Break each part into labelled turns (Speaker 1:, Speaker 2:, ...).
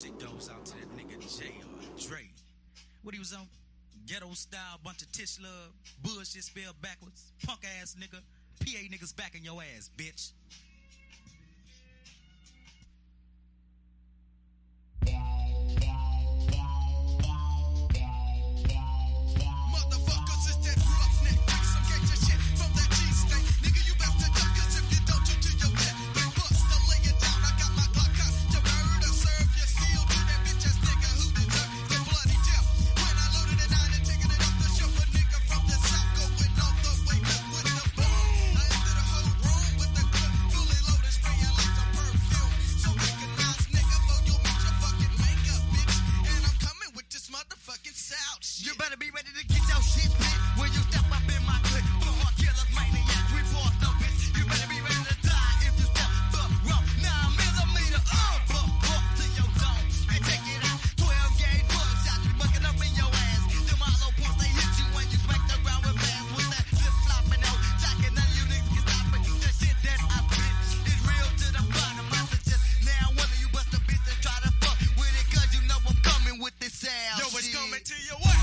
Speaker 1: Shit goes out to that nigga J or Dre. What he was on? Ghetto style, bunch of tish love, bullshit spelled backwards, punk ass nigga, PA niggas back in your ass, bitch.
Speaker 2: Motherfuckers is that roughneck. Some gangsta shit from that G-state. Nigga, you best to duck, cause if you don't, you to your death. They bust to lay it down. I got my Glock out to murder, serve your seal to that bitch ass nigga who deserve the bloody death. When I loaded it out and taking it off the shelf, a nigga from the south going all the way up with the bomb. I entered the whole room with the clip fully loaded, spraying like a perfume. So recognize, nigga, before you meet your fucking makeup, bitch. And I'm coming with this motherfucking South shit.
Speaker 1: You better be ready to get your shit back when you step up in my clique. Before killers, maniacs, report no bitch. You better be ready to die if you step up wrong. 9mm, buck to your dome and take it out. 12 gauge bugshots be mucking up in your ass. Them hollow points they hit you when you smack the ground with fast. With that flip flopping out, jacking none of you niggas can stop it. That shit that I spit is real to the bottom. I suggest now one of you bust a bitch and try to fuck with it, cause you know I'm coming with this sound.
Speaker 2: Yo, it's coming to your way.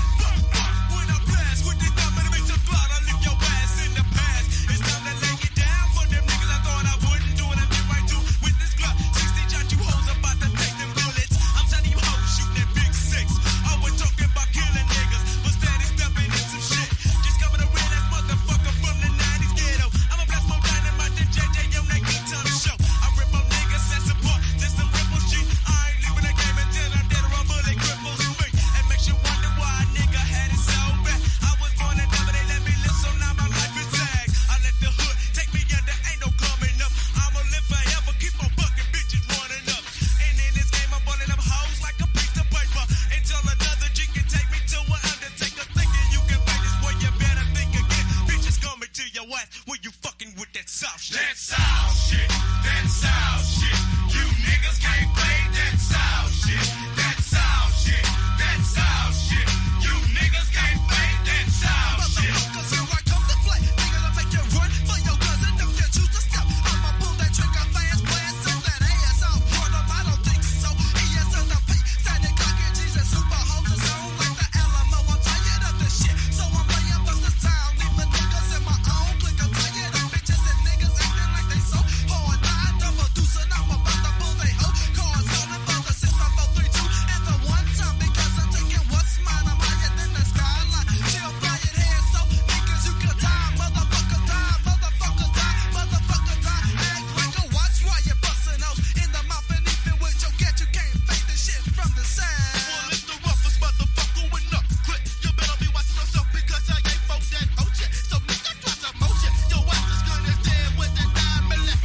Speaker 2: When I blast with this thumb and it makes a blood, I lift your ass in the past. It's time to lay it down for them niggas I thought I wouldn't do it. I did right to with this Glock. 60 shot you hoes about to take them bullets. I'm telling you hoes shooting that big six. I was talking about killing niggas, but steady stepping in some shit. Just coming a real ass motherfucker from the 90s ghetto. I'ma blast more dynamite than JJ on that good time show. I rip on niggas that's support, that's some ripple shit. I ain't leaving the game until I'm dead or a bullet cripples me. And makes you wonder why a nigga had it so bad. I was born a devil, they let me live, so now my life is sad. I let the hood take me under, ain't no coming up. I'ma live forever, keep on bucking bitches running up. And in this game, I'm burning up hoes like a piece of paper. Until another G can take me to an undertaker. Thinking you can fight this way, you better think again. Bitches coming to your ass when you fucking with that soft shit. That South shit, that South shit. You niggas can't play that South shit. That South shit, that South shit. You niggas can't play that South shit. Motherfuckers, here I come to play. Nigga, to make you run for your cousin. Don't you choose to step. I'ma pull that trigger fast, blast so that ass out. Run up, I don't think so. ES on the P, standing cock and Jesus, super hold the zone like the Alamo. I'm tired of this shit, so I'm laying bust the town. Leaving niggas in my own clique. I'm tired of bitches and niggas acting like they so hard. Nine double deuce and I'm about to pull they hoe. Cars calling for the 65432 and the one time because I'm taking what's mine. I'm higher than the skyline. Chill, fly it head so niggas you can die. Motherfucker die, motherfucker die, motherfucker die. Act like a watch while you're busting those in the mouth and even with your cat you can't fake the shit from the side. Well, it's the roughest motherfucker with no click. You better be watching yourself because I ain't for that ocean. So nigga try some motion. Your ass is gonna stand with that 9mm.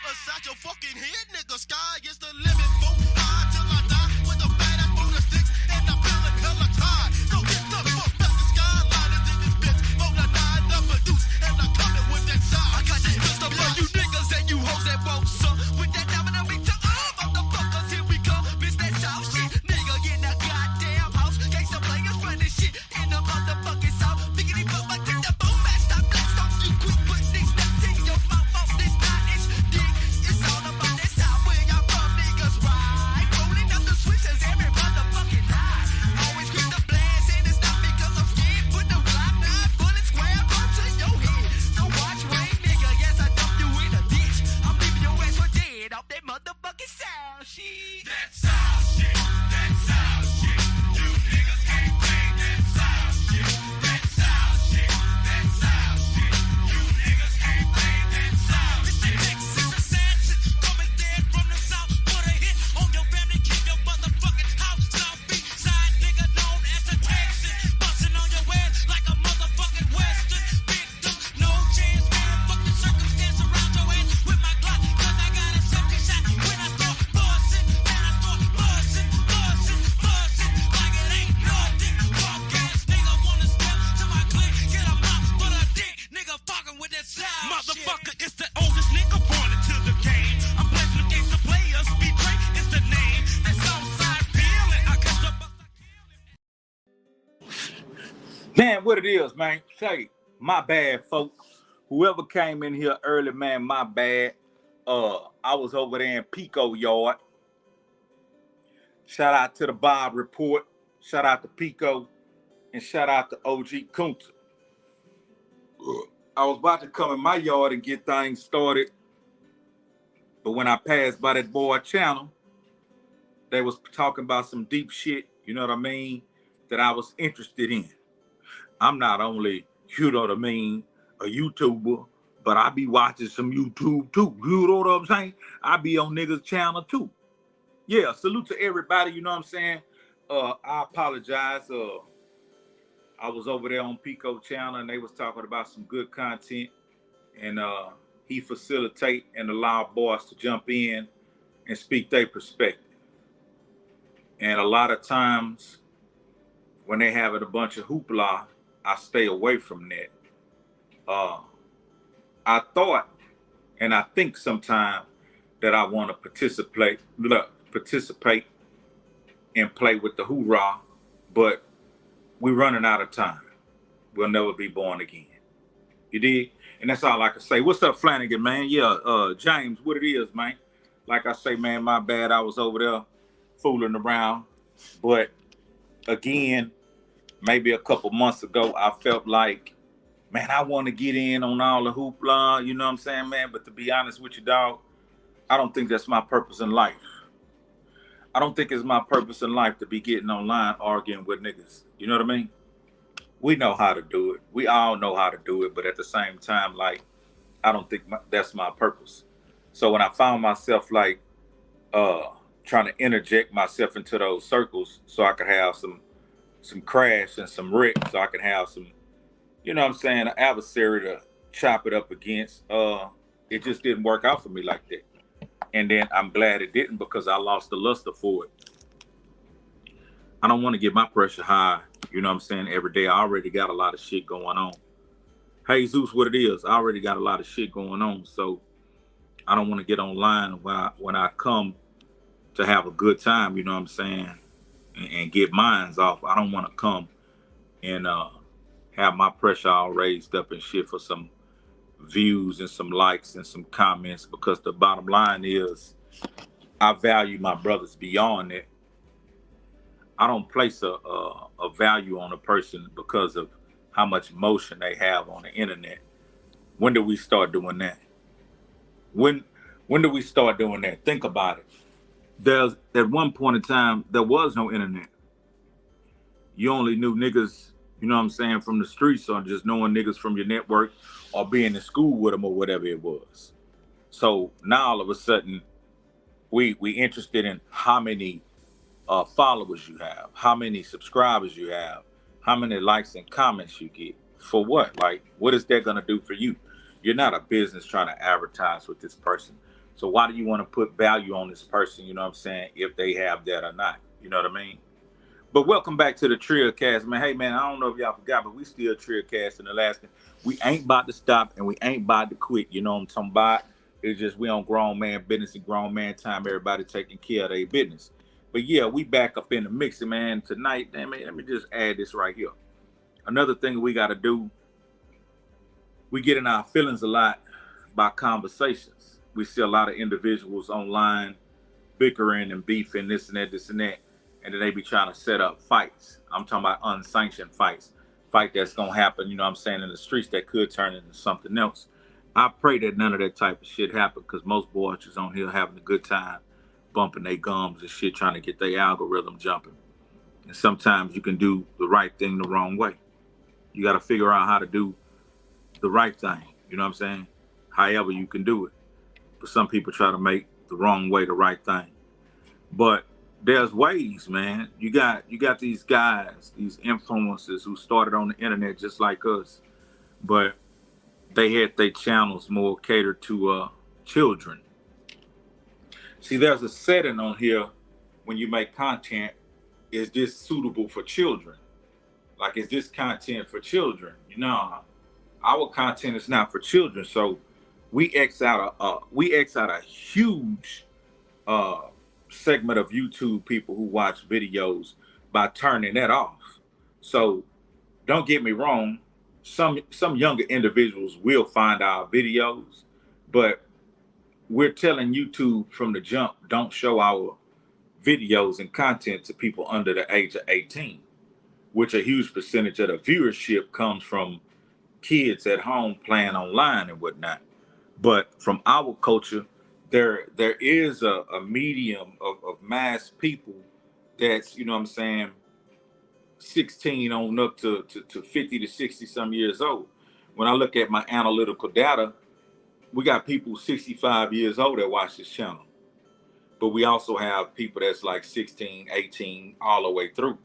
Speaker 2: Aside your fucking head, nigga. Sky is the limit. Boom, high till I die with a fat ass on the sticks. And I'm feeling hella tired. So get the fuck back. The skyline is in this bitch. Roll the 9 double deuce. And I'm coming with that side. I got this pistol for you niggas and you hoes that won't suck. With that diamond on me to motherfuckers, here we come. Bitch, that South shit. Nigga in the goddamn house. Gangsta players running shit in the motherfucking South. Biggity fuck, I take the boom back. Stop blast on you quick. Put these nuts in your mouth off this 9-inch dick. It's all about that South where y'all from, niggas, right? Rolling up the switches every motherfucking night. Always quick to blast, and it's not because I'm scared. Put the Glock 9 bullets square up to your head. So watch Wayne, nigga. Yes, I dump you in a ditch. I'm leaving your ass for dead off that motherfucking South shit. That South shit, that South shit. You niggas can't play that South shit. That South shit, that South shit. You niggas can't play that South shit. Mr. Texas assassin, coming dead from the South. Put a hit on your family, keep your motherfucking house. South Beach side nigga known as the Texan. Busting on your ass like a motherfucking Western. Victim, no chance, man. Fuck the circumstance around your ass with my Glock. Cause I got a 70 shot when I start busting. Man, I start busting, busting, busting. Like it ain't nothing. Walk ass nigga wanna step to my clique. Get a mouth for the dick. Nigga fucking with that South motherfucker, it's the oldest nigga born into the game. I'm blessed with games to players. B-Trey is the name. That Southside feeling. I cut the bus, I kill him.
Speaker 3: Man, what it is, man. Say, my bad, folks. Whoever came in here early, man, my bad. I was over there in Pico Yard. Shout out to the Bob Report. Shout out to Pico. And shout out to OG Kunta. I was about to come in my yard and get things started. But when I passed by that boy channel, they was talking about some deep shit, you know what I mean, that I was interested in. I'm not only, you know what I mean, a YouTuber, but I be watching some YouTube too. You know what I'm saying? I be on niggas' channel too. Yeah, salute to everybody, you know what I'm saying? I apologize. I was over there on Pico channel and they was talking about some good content, and he facilitate and allow boys to jump in and speak their perspective. And a lot of times when they having a bunch of hoopla, I stay away from that. I thought and I think sometimes that I want to participate and play with the hoorah, but we're running out of time. We'll never be born again. You did? And that's all I can say. What's up, Flanagan, man? Yeah, James, what it is, man. Like I say, man, my bad. I was over there fooling around. But again, maybe a couple months ago, I felt like, man, I want to get in on all the hoopla, you know what I'm saying, man? But to be honest with you, dog, I don't think that's my purpose in life. I don't think it's my purpose in life to be getting online arguing with niggas. You know what I mean? We know how to do it. We all know how to do it. But at the same time, like, I don't think that's my purpose. So when I found myself, like, trying to interject myself into those circles so I could have some crash and some wreck, so I could have some, you know what I'm saying, an adversary to chop it up against, it just didn't work out for me like that. And then I'm glad it didn't, because I lost the luster for it. I don't want to get my pressure high, you know what I'm saying, every day. I already got a lot of shit going on. Hey, Zeus, what it is, I already got a lot of shit going on, so I don't want to get online when I come to have a good time, you know what I'm saying, and get mines off. I don't want to come and have my pressure all raised up and shit for some views and some likes and some comments, because the bottom line is I value my brothers beyond it. I don't place a value on a person because of how much motion they have on the internet. When do we start doing that? When do we start doing that? Think about it. There's at one point in time there was no internet. You only knew niggas, you know what I'm saying, from the streets, or just knowing niggas from your network, or being in school with them, or whatever it was. So now all of a sudden, we interested in how many followers you have, how many subscribers you have, how many likes and comments you get. For what? Like, what is that gonna do for you? You're not a business trying to advertise with this person. So why do you want to put value on this person, you know what I'm saying, if they have that or not? You know what I mean? But welcome back to the Trill Cast, man. Hey, man, I don't know if y'all forgot, but we still Trill Cast in Alaska. We ain't about to stop, and we ain't about to quit. You know what I'm talking about? It's just we on grown man business and grown man time. Everybody taking care of their business. But yeah, we back up in the mix, man. Tonight, damn it, let me just add this right here. Another thing we got to do, we get in our feelings a lot by conversations. We see a lot of individuals online bickering and beefing, this and that, and then they be trying to set up fights. I'm talking about unsanctioned fights. Fight that's going to happen, you know what I'm saying, in the streets that could turn into something else. I pray that none of that type of shit happen, because most boys is on here having a good time, bumping their gums and shit, trying to get their algorithm jumping. And sometimes you can do the right thing the wrong way. You got to figure out how to do the right thing, you know what I'm saying? However you can do it. But some people try to make the wrong way the right thing. But there's ways, man. You got these guys, these influencers who started on the internet just like us, but they had their channels more catered to children. See, there's a setting on here when you make content. Is this suitable for children? Like, is this content for children? You know, our content is not for children, so we X out a huge segment of YouTube people who watch videos by turning that off. So don't get me wrong, some younger individuals will find our videos, but we're telling YouTube from the jump, don't show our videos and content to people under the age of 18, which a huge percentage of the viewership comes from kids at home playing online and whatnot. But from our culture, there is a medium of mass people that's, you know what I'm saying, 16 on up to 50 to 60 some years old. When I look at my analytical data, we got people 65 years old that watch this channel. But we also have people that's like 16, 18, all the way through.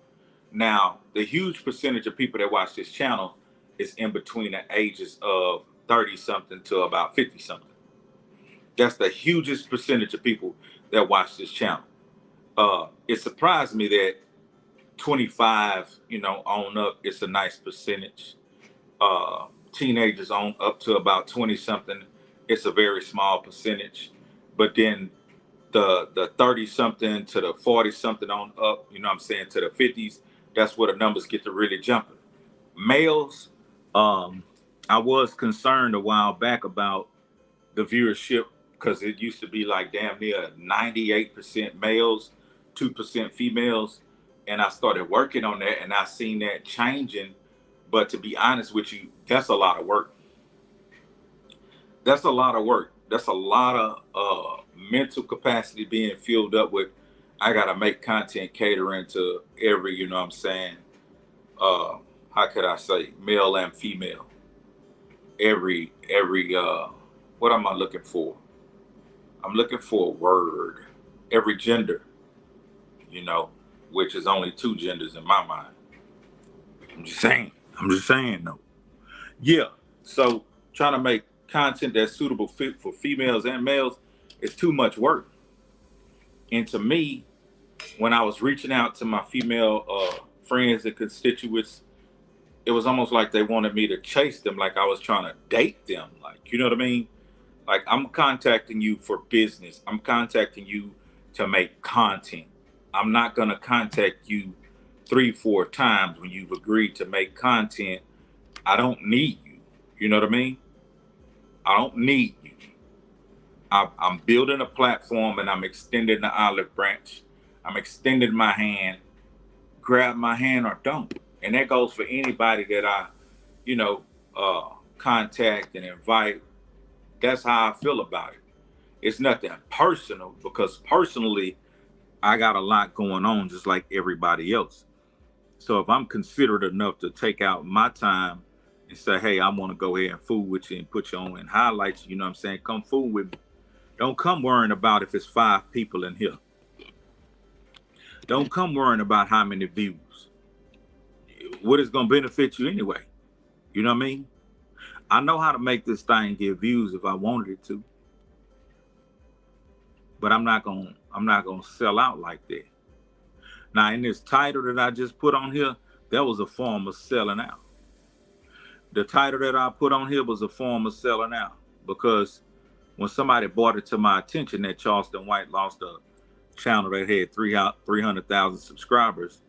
Speaker 3: Now, the huge percentage of people that watch this channel is in between the ages of 30 something to about 50 something. That's the hugest percentage of people that watch this channel. It surprised me that 25, on up, it's a nice percentage. Teenagers on up to about 20 something, it's a very small percentage. But then the 30 something to the 40 something on up, to the 50s, that's where the numbers get to really jumping. Males, I was concerned a while back about the viewership because it used to be like damn near 98% males, 2% females. And I started working on that and I seen that changing. But to be honest with you, that's a lot of work. That's a lot of work. That's a lot of mental capacity being filled up with. I got to make content catering to every, how could I say, male and female. Every what am I looking for? I'm looking for a word. Every gender, which is only two genders in my mind. I'm just saying though. Yeah. So trying to make content that's suitable fit for females and males is too much work. And to me, when I was reaching out to my female friends and constituents, it was almost like they wanted me to chase them, like I was trying to date them. Like, you know what I mean? Like, I'm contacting you for business. I'm contacting you to make content. I'm not going to contact you 3-4 times when you've agreed to make content. I don't need you. You know what I mean? I don't need you. I'm building a platform and I'm extending the olive branch. I'm extending my hand. Grab my hand or don't. And that goes for anybody that I, contact and invite. That's how I feel about it. It's nothing personal because personally, I got a lot going on just like everybody else. So if I'm considerate enough to take out my time and say, hey, I want to go ahead and fool with you and put you on and highlight you, come fool with me. Don't come worrying about if it's 5 people in here. Don't come worrying about how many views. What is going to benefit you anyway? You know what I mean? I know how to make this thing get views if I wanted it to. But I'm not gonna sell out like that. Now, in this title that I just put on here, that was a form of selling out. The title that I put on here was a form of selling out because when somebody brought it to my attention that Charleston White lost a channel that had 300,000 subscribers,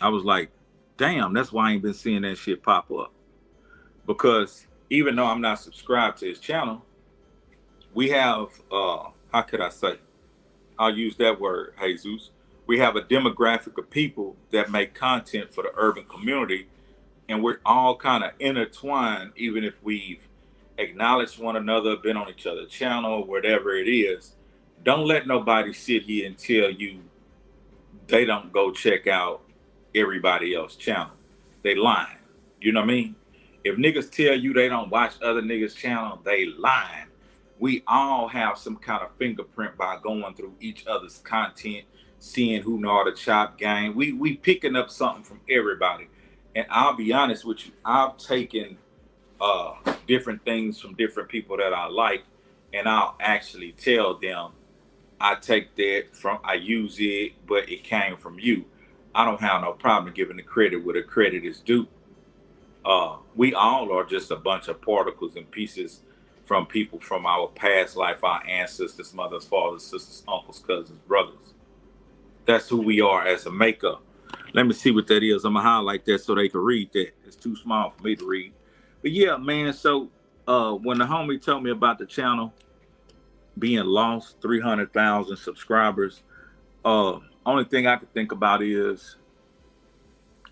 Speaker 3: I was like, damn, that's why I ain't been seeing that shit pop up. Because even though I'm not subscribed to his channel, we have, how could I say? I'll use that word, Jesus. We have a demographic of people that make content for the urban community, and we're all kind of intertwined, even if we've acknowledged one another, been on each other's channel, whatever it is. Don't let nobody sit here and tell you they don't go check out everybody else's channel. They lying. You know what I mean? If niggas tell you they don't watch other niggas' channel, they lying. We all have some kind of fingerprint by going through each other's content, seeing who know how to chop game. We picking up something from everybody. And I'll be honest with you, I've taken different things from different people that I like, and I'll actually tell them, I take that from, I use it, but it came from you. I don't have no problem giving the credit where the credit is due. We all are just a bunch of particles and pieces from people from our past life, our ancestors, mothers, fathers, sisters, uncles, cousins, brothers. That's who we are as a makeup. Let me see what that is. I'm going to highlight that so they can read that. It's too small for me to read. But yeah, man, so when the homie told me about the channel being lost, 300,000 subscribers, Only thing I could think about is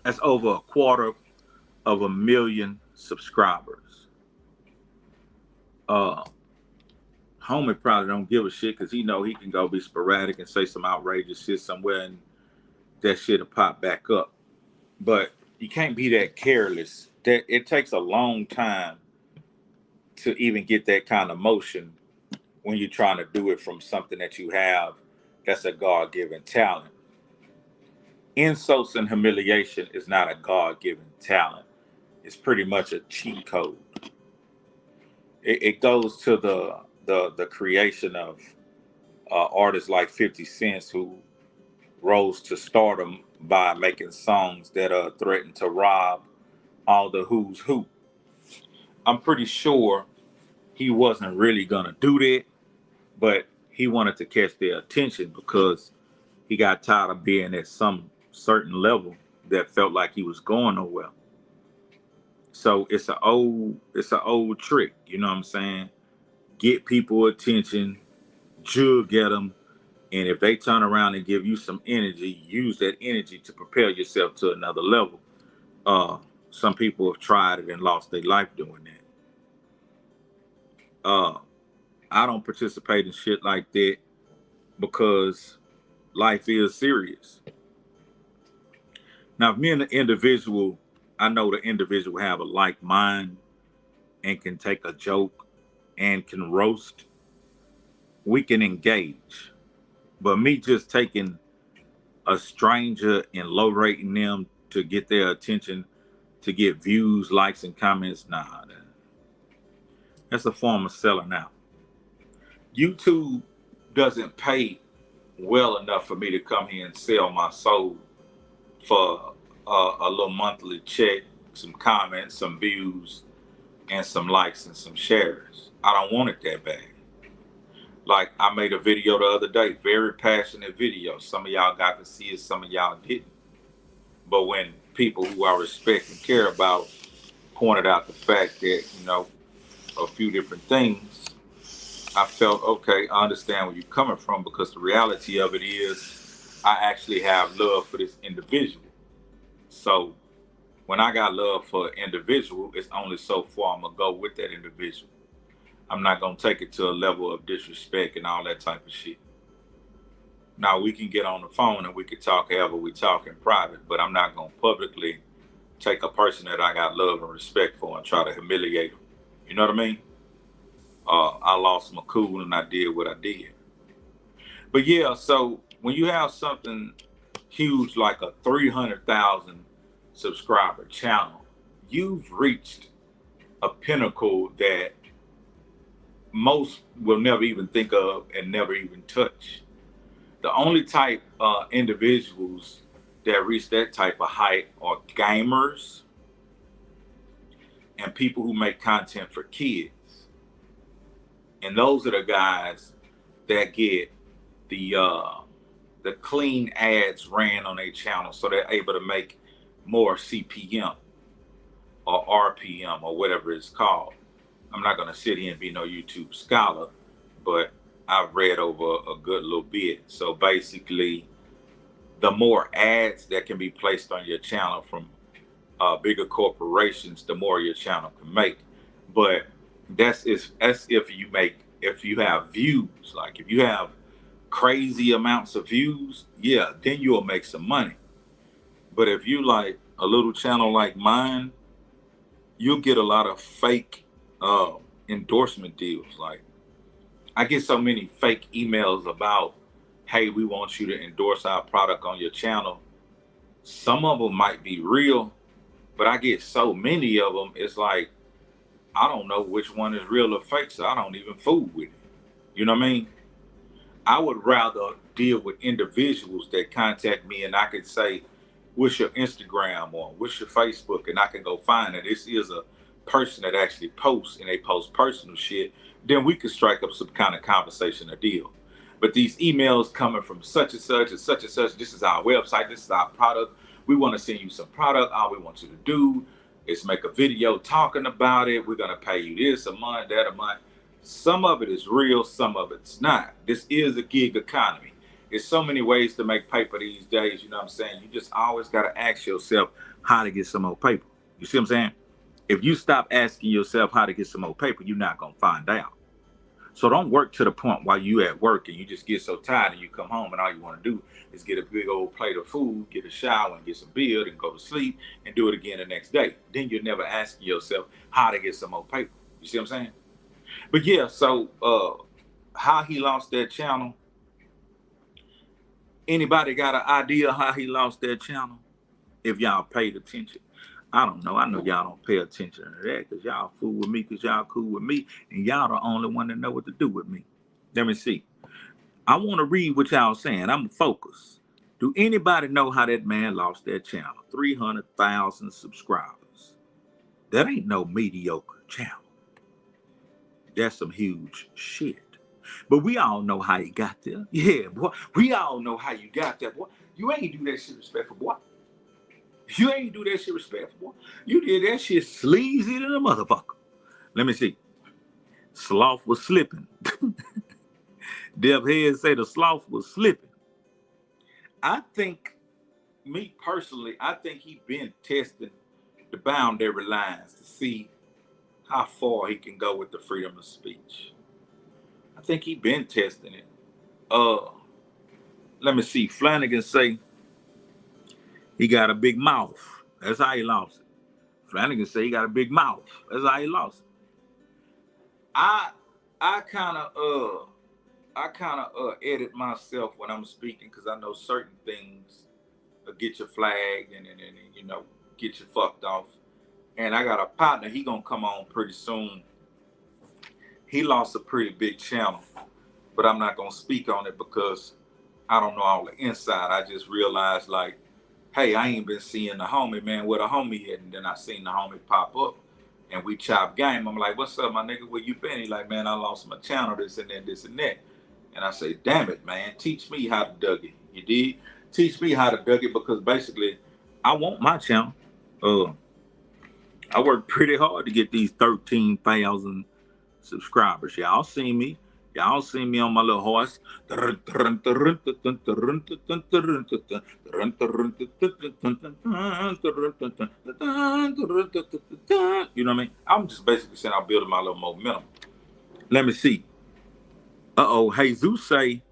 Speaker 3: that's over 250,000 subscribers. Homie probably don't give a shit because he know he can go be sporadic and say some outrageous shit somewhere and that shit'll pop back up. But you can't be that careless. That it takes a long time to even get that kind of motion when you're trying to do it from something that you have that's a God-given talent. Insults and humiliation is not a God-given talent. It's pretty much a cheat code. It goes to the creation of artists like 50 Cent who rose to stardom by making songs that threaten to rob all the who's who. I'm pretty sure he wasn't really gonna do that, but he wanted to catch their attention because he got tired of being at some certain level that felt like he was going nowhere. So it's an old trick, you know what I'm saying? Get people attention, jug at them, and if they turn around and give you some energy, use that energy to propel yourself to another level. Some people have tried it and lost their life doing that. I don't participate in shit like that because life is serious. Now, if me and the individual, I know the individual have a like mind and can take a joke and can roast, we can engage. But me just taking a stranger and low rating them to get their attention, to get views, likes, and comments, nah, that's a form of selling out. YouTube doesn't pay well enough for me to come here and sell my soul for a little monthly check, some comments, some views, and some likes and some shares. I don't want it that bad. Like I made a video the other day, very passionate video. Some of y'all got to see it, some of y'all didn't. But when people who I respect and care about pointed out the fact that, you know, a few different things, I felt, okay, I understand where you're coming from, because the reality of it is I actually have love for this individual. So when I got love for an individual, it's only so far I'm going to go with that individual. I'm not going to take it to a level of disrespect and all that type of shit. Now, we can get on the phone and we can talk however we talk in private, but I'm not going to publicly take a person that I got love and respect for and try to humiliate them. You know what I mean? I lost my cool and I did what I did. But yeah, so when you have something huge like a 300,000 subscriber channel, you've reached a pinnacle that most will never even think of and never even touch. The only type individuals that reach that type of height are gamers and people who make content for kids. And those are the guys that get the clean ads ran on their channel, so they're able to make more CPM or RPM or whatever it's called. I'm not going to sit here and be no YouTube scholar, but I've read over a good little bit. So basically, the more ads that can be placed on your channel from bigger corporations, the more your channel can make. But that's if you have views. Like if you have crazy amounts of views, yeah, then you'll make some money. But if you like a little channel like mine, you'll get a lot of fake endorsement deals. Like I get so many fake emails about, hey, we want you to endorse our product on your channel. Some of them might be real, but I get so many of them, it's like, I don't know which one is real or fake, so I don't even fool with it. You know what I mean? I would rather deal with individuals that contact me and I could say, what's your Instagram or what's your Facebook? And I can go find it. This is a person that actually posts and they post personal shit. Then we could strike up some kind of conversation or deal. But these emails coming from such and such and such and such, this is our website, this is our product. We want to send you some product. All we want you to do is make a video talking about it. We're going to pay you this a month, that a month. Some of it is real, some of it's not. This is a gig economy. There's so many ways to make paper these days. You know what I'm saying? You just always got to ask yourself how to get some more paper. You see what I'm saying? If you stop asking yourself how to get some more paper, you're not going to find out. So don't work to the point while you at work and you just get so tired and you come home and all you want to do is get a big old plate of food, get a shower and get some beer and go to sleep and do it again the next day. Then you're never asking yourself how to get some more paper. You see what I'm saying? But yeah, so how he lost that channel. Anybody got an idea how he lost that channel? If y'all paid attention. I don't know. I know y'all don't pay attention to that because y'all fool with me because y'all cool with me and y'all the only one that know what to do with me. Let me see. I want to read what y'all saying. I'm focused. Do anybody know how that man lost that channel? 300,000 subscribers. That ain't no mediocre channel. That's some huge shit. But we all know how he got there. Yeah, boy. We all know how you got there, boy. You ain't do that shit respectful, boy. You ain't do that shit respectful, boy. You did that shit sleazy than a motherfucker. Let me see. Sloth was slipping. Dev Head say the sloth was slipping. I think, me personally, I think he been testing the boundary lines to see how far he can go with the freedom of speech. I think he been testing it. Let me see. Flanagan say he got a big mouth. That's how he lost it. Flanagan say he got a big mouth. That's how he lost it. I kind of edit myself when I'm speaking because I know certain things get you flagged and you know get you fucked off. And I got a partner. He gonna come on pretty soon. He lost a pretty big channel, but I'm not gonna speak on it because I don't know all the inside. I just realized like, hey, I ain't been seeing the homie, man, where the homie at, and then I seen the homie pop up. And we chop game. I'm like, what's up, my nigga? Where you been? He like, man, I lost my channel, this and that, this and that. And I say, damn it, man, teach me how to dug it. You did? Teach me how to dug it because basically, I want my channel. I worked pretty hard to get these 13,000 subscribers. Y'all see me. Y'all see me on my little horse. You know what I mean? I'm just basically saying I'm building my little momentum. Let me see. Jesus say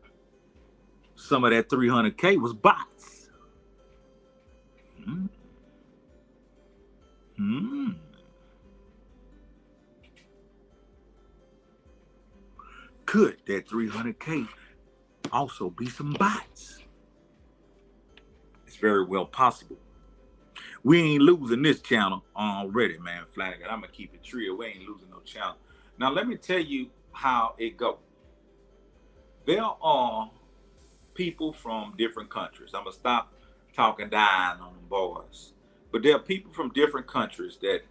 Speaker 3: some of that 300K was bots. Could that 300K also be some bots? It's very well possible. We ain't losing this channel already, man, Flanagan. I'm going to keep it real. We ain't losing no channel. Now, let me tell you how it goes. There are people from different countries. I'm going to stop talking down on them boys. But there are people from different countries that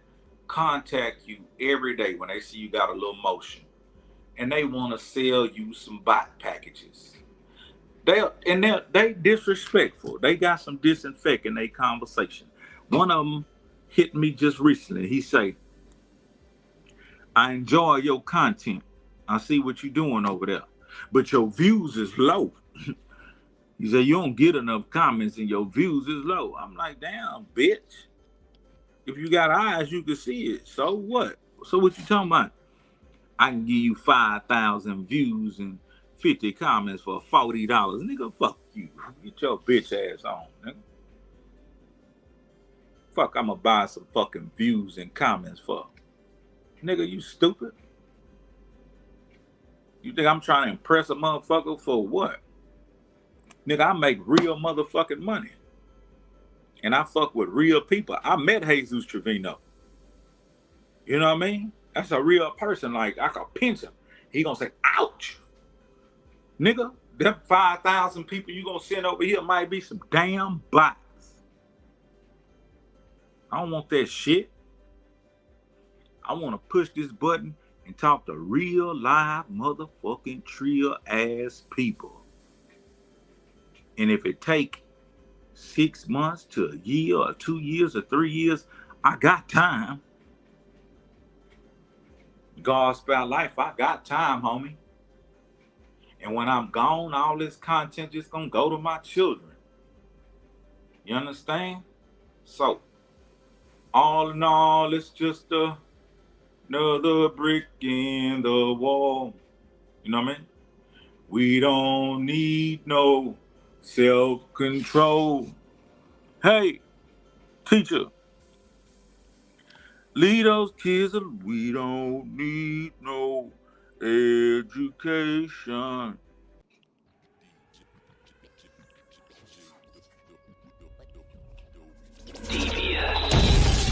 Speaker 3: contact you every day when they see you got a little motion. And they want to sell you some bot packages. They disrespectful. They got some disinfect in their conversation. One of them hit me just recently. He say, I enjoy your content. I see what you're doing over there. But your views is low. He said, you don't get enough comments and your views is low. I'm like, damn, bitch. If you got eyes, you can see it. So what? So what you talking about? I can give you 5,000 views and 50 comments for $40. Nigga, fuck you. Get your bitch ass on, nigga. Fuck, I'ma buy some fucking views and comments for. Nigga, you stupid? You think I'm trying to impress a motherfucker for what? Nigga, I make real motherfucking money. And I fuck with real people. I met Jesus Trevino. You know what I mean? That's a real person. Like, I could pinch him. He gonna say, ouch. Nigga, them 5,000 people you gonna send over here might be some damn bots. I don't want that shit. I want to push this button and talk to real live motherfucking real ass people. And if it take 6 months to a year or 2 years or 3 years, I got time. God spell life, I got time, homie. And when I'm gone, all this content just gonna go to my children. You understand? So, all in all, it's just another brick in the wall. You know what I mean? We don't need no self-control. Hey, teacher, lead those kids. We don't need no education.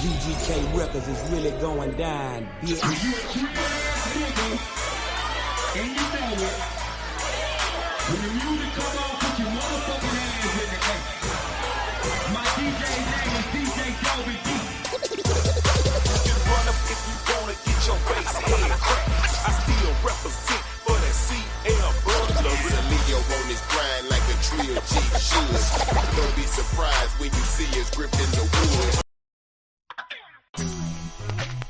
Speaker 4: VGK Records is really going down, bitch.
Speaker 5: And you know it. When the music come on, put your motherfucking hands in the air. My DJ name is DJ Dolby D.
Speaker 2: You run up if you wanna get your face head cracked. I still represent for that CL Butler.
Speaker 6: With a Leo on his grind like a trio G should. Don't be surprised when you see us gripped in the wood.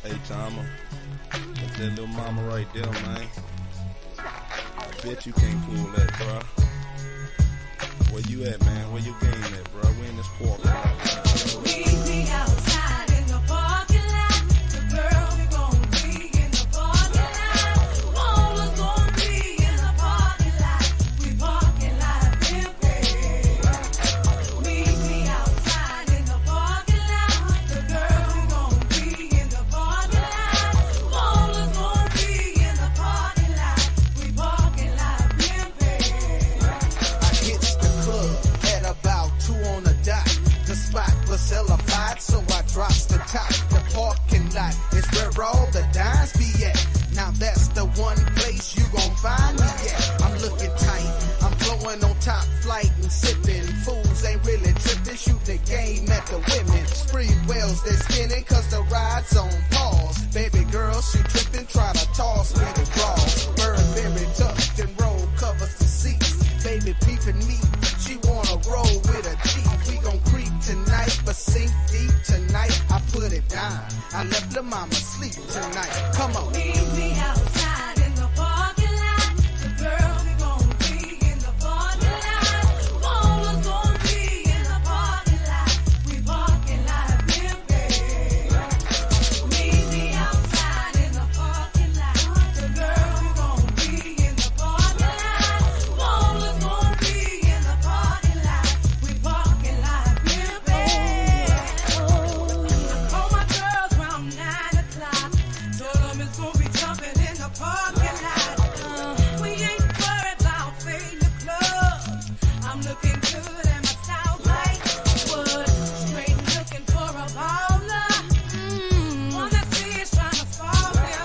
Speaker 7: Hey, Tama, that's that little mama right there, man. I bet you can't pull that, bro. Where you at, man? Where you game at, bro? We in this park.
Speaker 8: Meet me outside in the parking lot. The girls are gonna be in the parking lot. All is gonna be in the parking lot. We parking lot pimpin'. Meet me outside in the parking lot. The girls are gonna be in the parking lot. All is gonna be in the parking lot. We parking lot pimpin'.
Speaker 9: I hits the club at about 2 on the dot. The spot was cellified, so I drops the top. The parking lot is where all the dimes be at. Now that's the one place you gon' find me at. I'm looking tight, I'm blowing on top flight and sipping. Fools ain't really tripping, shoot the game at the women. Spree wells, they spinning cause the ride's on pause. Baby girl, she tripping, try to toss me the draws. Burberry tucked and roll covers the seats. Baby peeping me, she wanna roll with a G. We gon' creep tonight, but sink deep tonight. I put it down, I left the mama sleep tonight. Come on.
Speaker 8: Meet me outside in the parking lot. The girls are gonna be in the parking lot. All is gonna be in the parking lot. We parking lot pimpin'. Meet me outside in the parking lot. The girls are gonna be in the parking lot. All is gonna be in the parking lot. We parking lot pimpin'. I call my girls around 9 o'clock. Told them it's gonna be jumping in the parking lot. We ain't worried about fading the clubs. I'm looking good and my style's like wood. Straight looking for a baller. One that sees trying to fall ya.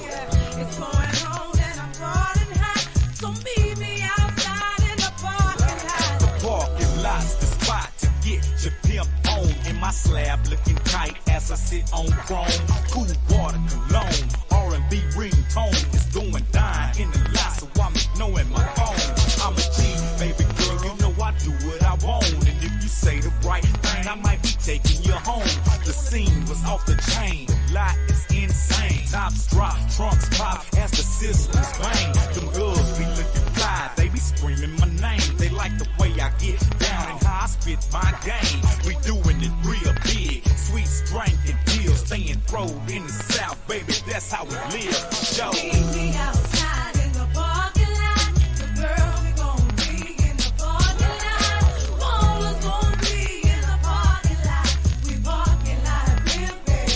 Speaker 8: Yeah, it's going on and I'm running hot. So meet me outside in the parking lot.
Speaker 2: Parking lot's the spot to get your pimp on. In my slab looking tight as I sit on chrome. Cool water cologne, R&B ringtone is going down in the lot, so I'm ignoring my phone. I'm a G, baby girl, you know I do what I want. And if you say the right thing, I might be taking you home. The scene was off the chain, the lot is insane. Tops drop, trunks pop as the systems bang. Them girls be looking fly, they be screaming my name. They like the way I get down and how I spit my game. We doing it real big, sweet strength and deals, staying throwed in the south, baby, that's how we live. Yo.
Speaker 8: Meet me outside in the parking lot. The girls are gonna be in the parking lot. All is gonna be in the parking lot. We parking lot pimpin'.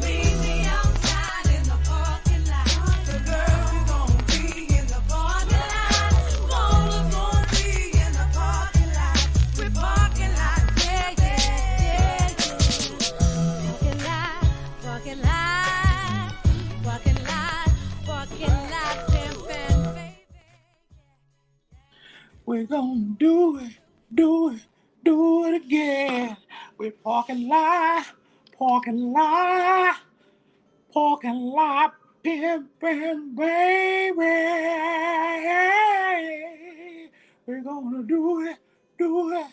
Speaker 8: Meet me outside in the parking lot. The girls are gonna be in the parking lot. All is gonna be in the parking lot. We parking lot, yeah, yeah, yeah. Parking lot, parking lot, parking lot pimpin', baby.
Speaker 3: We're gonna do it, do it, do it again. We're parking lot, parking lot, parking lot, pimpin', baby. We're gonna do it, do it,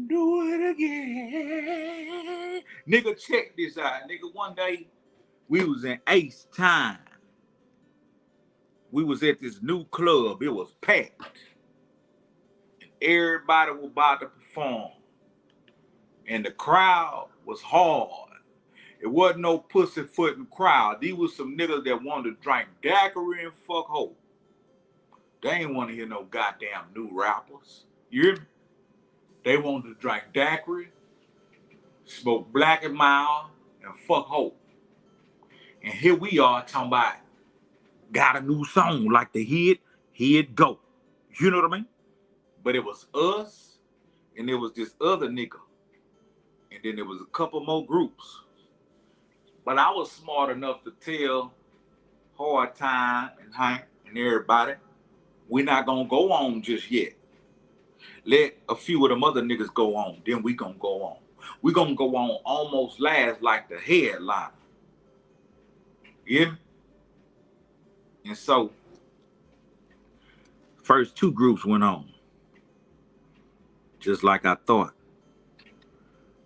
Speaker 3: do it again. Nigga, check this out. Nigga, one day we was in Ace Time. we was at this new club. It was packed. And everybody was about to perform. And the crowd was hard. It wasn't no pussyfooting crowd. These was some niggas that wanted to drink daiquiri and fuck hoe. They ain't want to hear no goddamn new rappers. You hear me? They wanted to drink daiquiri, smoke black and mild, and fuck hoe. And here we are talking about got a new song like the hit, here it go. You know what I mean? But it was us, and there was this other nigga. And then there was a couple more groups. But I was smart enough to tell Hard Time and Hank and everybody, we're not gonna go on just yet. Let a few of them other niggas go on, then we gonna go on. We gonna go on almost last like the headliner. Yeah? And so, first two groups went on. Just like I thought.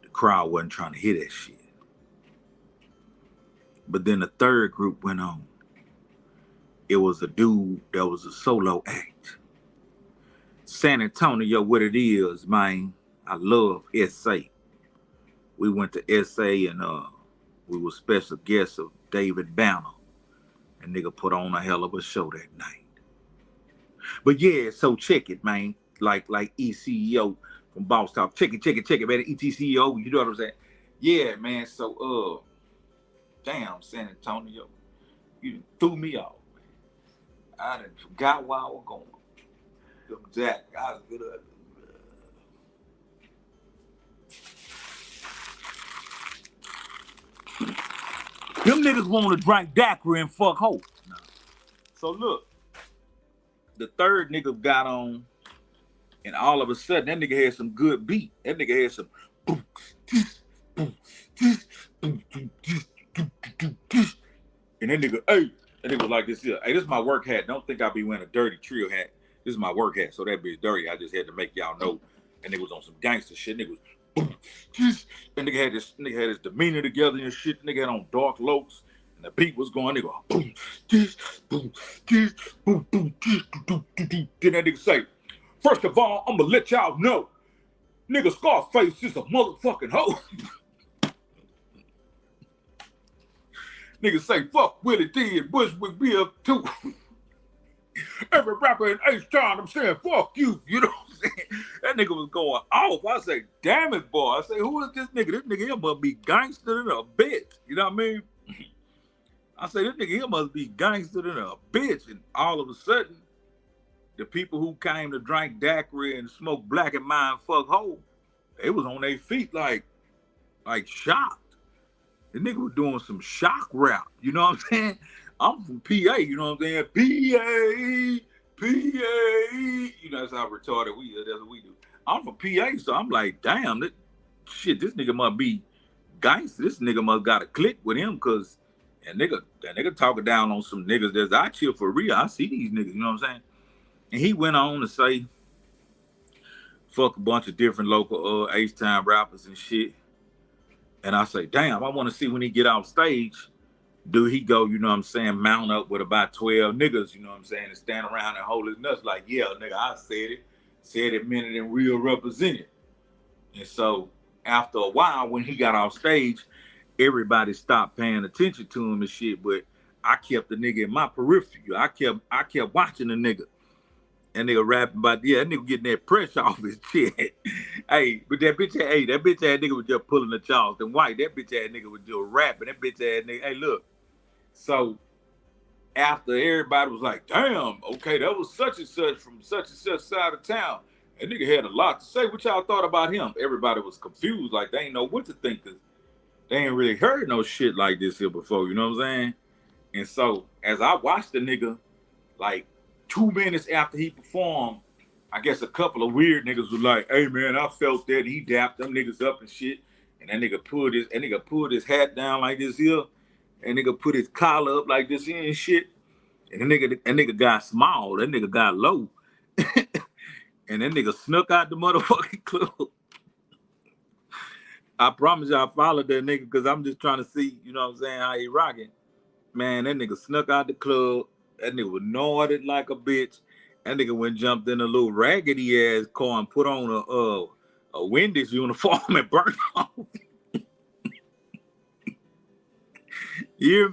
Speaker 3: The crowd wasn't trying to hear that shit. But then the third group went on. It was a dude that was a solo act. San Antonio, what it is, man, I love SA. We went to SA and we were special guests of David Banner. And nigga put on a hell of a show that night. But yeah, so check it, man. Like ECEO from Boss Talk. Check it, man. ETCEO, you know what I'm saying? Yeah, man. So damn, San Antonio, you threw me off. I done forgot where I was going. Them Jack, I was good at them niggas want to drink daiquiri and fuck hoe. So look, the third nigga got on, and all of a sudden, that nigga had some good beat. That nigga had some boom, boom, boom, and that nigga, hey, that nigga was like this here. Hey, this is my work hat. Don't think I be wearing a dirty trio hat. This is my work hat, so that bitch dirty. I just had to make y'all know. And nigga was on some gangster shit. Nigga was boom, and nigga had his demeanor together and shit. Nigga had on dark looks, and the beat was going. Nigga, boom, boom, boom, boom, boom. Then that nigga say, first of all, I'm gonna let y'all know, nigga Scarface is a motherfucking hoe. Nigga say, fuck Willie D and Bushwick be up too. Every rapper in H-Town, I'm saying, fuck you. You know what I'm saying? That nigga was going off. I say, damn it, boy. I say, who is this nigga? This nigga here must be gangster than a bitch. You know what I mean? I say, this nigga here must be gangster than a bitch. And all of a sudden, the people who came to drink daiquiri and smoke black and mild fuck hoe, they was on their feet like shocked. The nigga was doing some shock rap. You know what I'm saying? I'm from PA, you know what I'm saying? PA. You know, that's how retarded that's what we do. I'm from PA, so I'm like, damn, this nigga must be gangster. This nigga must got a click with him, cause that nigga talking down on some niggas that's out here for real. I see these niggas, you know what I'm saying? And he went on to say, fuck a bunch of different local H-Town rappers and shit. And I say, damn, I want to see when he get off stage, do he go, you know what I'm saying, mount up with about 12 niggas, you know what I'm saying, and stand around and hold his nuts like, yeah, nigga, I said it, meant it, and real represented. And so after a while, when he got off stage, everybody stopped paying attention to him and shit, but I kept the nigga in my periphery. I kept watching the nigga. And nigga rapping about, yeah, that nigga getting that pressure off his chest. Hey, but that bitch ass nigga was just pulling the Charleston White. That bitch ass nigga was just rapping. That bitch ass nigga, hey, look. So after everybody was like, damn, okay, that was such and such from such and such side of town. That nigga had a lot to say. What y'all thought about him? Everybody was confused, like they ain't know what to think, because they ain't really heard no shit like this here before, you know what I'm saying? And so as I watched the nigga, like 2 minutes after he performed, I guess a couple of weird niggas was like, hey man, I felt that. He dapped them niggas up and shit. And that nigga pulled his hat down like this here. And nigga put his collar up like this here and shit. And that nigga got small. That nigga got low. And that nigga snuck out the motherfucking club. I promise you I followed that nigga because I'm just trying to see, you know what I'm saying, how he rocking. Man, that nigga snuck out the club. That nigga was snorted like a bitch. That nigga went jumped in a little raggedy ass car and put on a Wendy's uniform and burnt off. Yeah,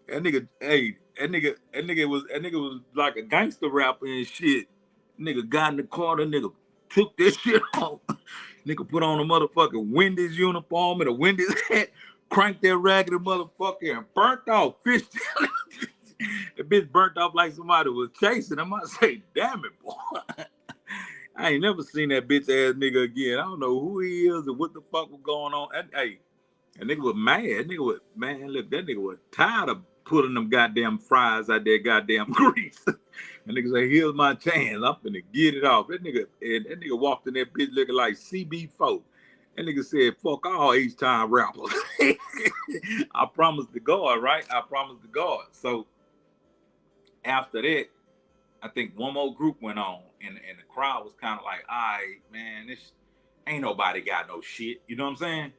Speaker 3: that nigga, hey, that nigga was like a gangster rapper and shit. Nigga got in the car, that nigga took this shit off. Nigga put on a motherfucking Wendy's uniform and a Wendy's hat, cranked that raggedy motherfucker and burnt off. Fish. The bitch burnt off like somebody was chasing him. I say, damn it, boy. I ain't never seen that bitch ass nigga again. I don't know who he is or what the fuck was going on. And, hey, that nigga was mad. That nigga was, man, look, that nigga was tired of putting them goddamn fries out there goddamn grease. That nigga say, here's my chance. I'm finna get it off. That nigga walked in that bitch looking like CB4. That nigga said, fuck all H-time rappers. I promised to God, right? I promised to God. So after that, I think one more group went on, and the crowd was kind of like, all right, man, this ain't nobody got no shit. You know what I'm saying?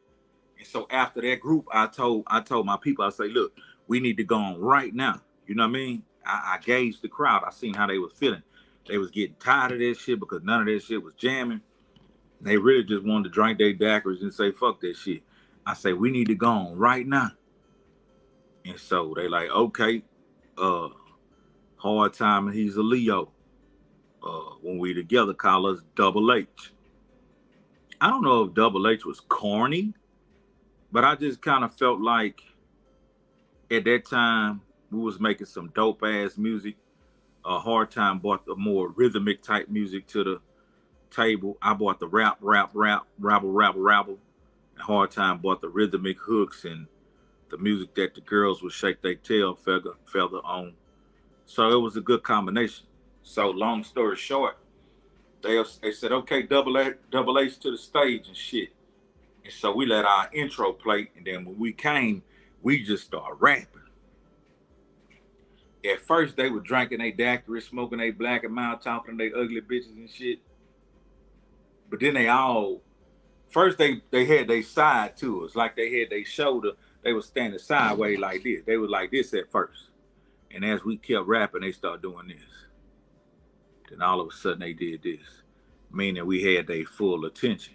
Speaker 3: And so after that group, I told my people, I say, look, we need to go on right now. You know what I mean? I gauged the crowd. I seen how they was feeling. They was getting tired of that shit because none of that shit was jamming. They really just wanted to drink their daiquiris and say, fuck that shit. I say, we need to go on right now. And so they like, okay, Hard Time, and he's a Leo. When we together, call us Double H. I don't know if Double H was corny, but I just kind of felt like at that time we was making some dope ass music. Hard Time brought the more rhythmic type music to the table. I bought the rap, rabble. And Hard Time bought the rhythmic hooks and the music that the girls would shake their tail feather on. So it was a good combination. So long story short, they said, okay, Double H to the stage and shit. And so we let our intro play, and then when we came, we just started rapping. At first, they were drinking their daiquiri, smoking their black and mild, talking to their ugly bitches and shit. But then first they had their side to us, like they had their shoulder. They were standing sideways like this. They were like this at first. And as we kept rapping, they started doing this. Then all of a sudden they did this, meaning we had their full attention.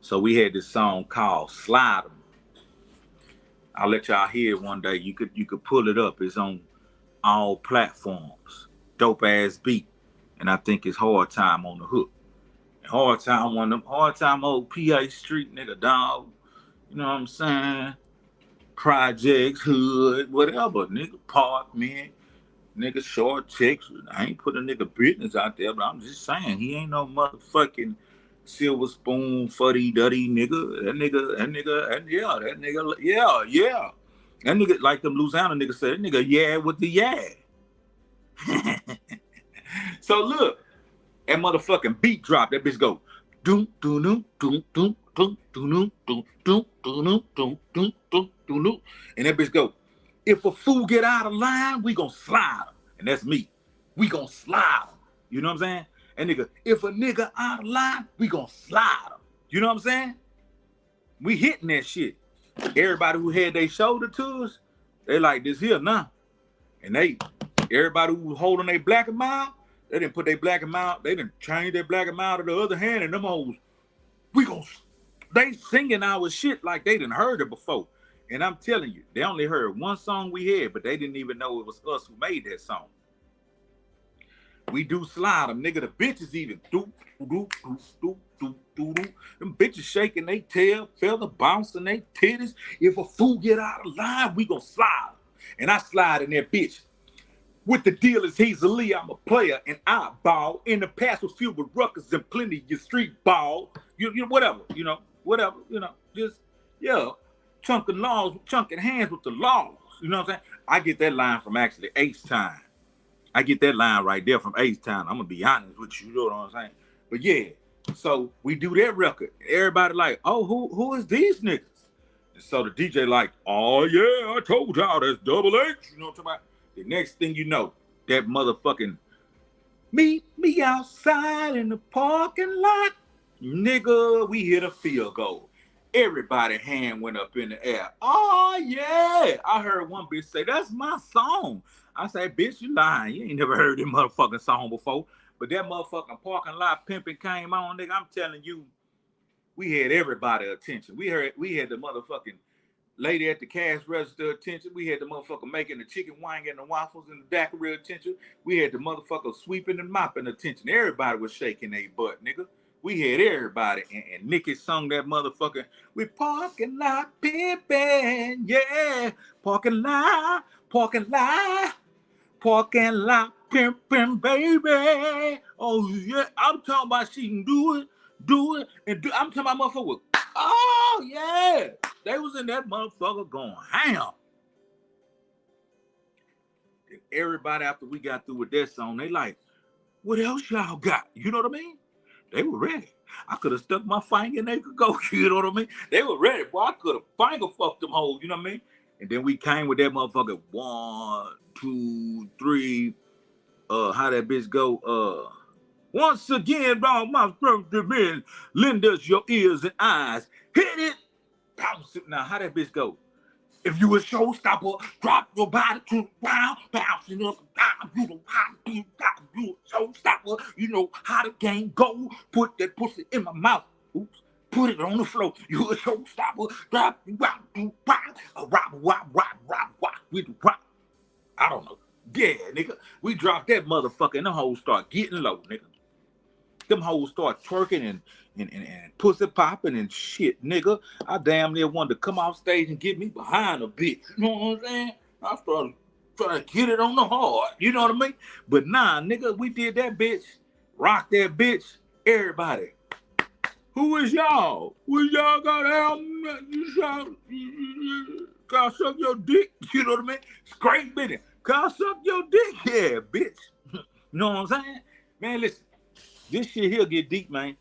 Speaker 3: So we had this song called Slide 'Em. I'll let y'all hear it one day. You could pull it up. It's on all platforms. Dope ass beat. And I think it's Hard Time on the hook. And Hard Time, one of them Hard Time old PA Street nigga dog. You know what I'm saying? Projects, hood, whatever. Nigga apartment, nigga short checks. I ain't put a nigga business out there, but I'm just saying he ain't no motherfucking silver spoon fuddy-duddy nigga. That nigga, yeah. That nigga, like them Louisiana niggas said, that nigga yeah with the yeah. So look, that motherfucking beat drop, that bitch go doom doom doom doom doom doom doom doom doom doom doom doom doom doom, and that bitch go, if a fool get out of line, we gonna slide him. And that's me. We gonna slide him. You know what I'm saying? And nigga, if a nigga out of line, we gonna slide him. You know what I'm saying? We hitting that shit. Everybody who had their shoulder to us, they like this here now. And everybody who was holding their black and mild, they didn't put their black and mild, they didn't change their black and mild to the other hand, and them hoes, they singing our shit like they didn't heard it before. And I'm telling you, they only heard one song we had, but they didn't even know it was us who made that song. We do slide them, nigga. The bitches even do. Them bitches shaking they tail, feather bouncing they titties. If a fool get out of line, we gonna slide. And I slide in that bitch. With the deal is he's a Lee, I'm a player, and I ball. In the past was filled with ruckus and plenty of your street ball. You know, whatever, just, yeah. Chunking hands with the laws. You know what I'm saying? I get that line from actually H-Time. I get that line right there from H-Time. I'm gonna be honest with you, you know what I'm saying? But yeah, so we do that record. Everybody like, oh, who is these niggas? And so the DJ like, oh yeah, I told y'all that's Double H. You know what I'm talking about? The next thing you know, that motherfucking meet me outside in the parking lot. Nigga, we hit a field goal. Everybody hand went up in the air. Oh yeah. I heard one bitch say, "That's my song." I say, "Bitch, you lying. You ain't never heard that motherfucking song before." But that motherfucking parking lot pimping came on, nigga. I'm telling you, we had everybody attention. We had the motherfucking lady at the cash register attention. We had the motherfucker making the chicken wing and the waffles and the daiquiri attention. We had the motherfucker sweeping and mopping attention. Everybody was shaking their butt, nigga. We had everybody. And Nikki sung that motherfucker. We parking lot pimping, yeah. Parking lot pimping, baby. Oh yeah. I'm talking about she can do it. I'm talking about motherfucker. Oh yeah. They was in that motherfucker going ham. And everybody after we got through with that song, they like, what else y'all got? You know what I mean? They were ready. I could have stuck my finger and they could go. You know what I mean? They were ready. Boy, I could have finger fucked them hoes. You know what I mean? And then we came with that motherfucker. 1, 2, 3. How that bitch go? Once again, round my throat, men, lend us your ears and eyes. Hit it. Bounce it. Now, how that bitch go? If you a showstopper, drop your body to the ground, bouncing up and down. You know how to do that. You a showstopper. You know how the game go. Put that pussy in my mouth. Oops. Put it on the floor. You a showstopper. Drop your body to the ground. Rock with the rock. I don't know. Yeah, nigga. We dropped that motherfucker and the hoes start getting low, nigga. Them hoes start twerking and pussy popping and shit, nigga. I damn near wanted to come off stage and get me behind a bitch. You know what I'm saying? I started trying to get it on the hard. You know what I mean? But nah, nigga, we did that bitch. Rock that bitch. Everybody. Who is y'all? Who y'all got out? Can I suck your dick? You know what I mean? Scrape bitty. Can I suck your dick? Yeah, bitch. You know what I'm saying? Man, listen. This shit here get deep, man.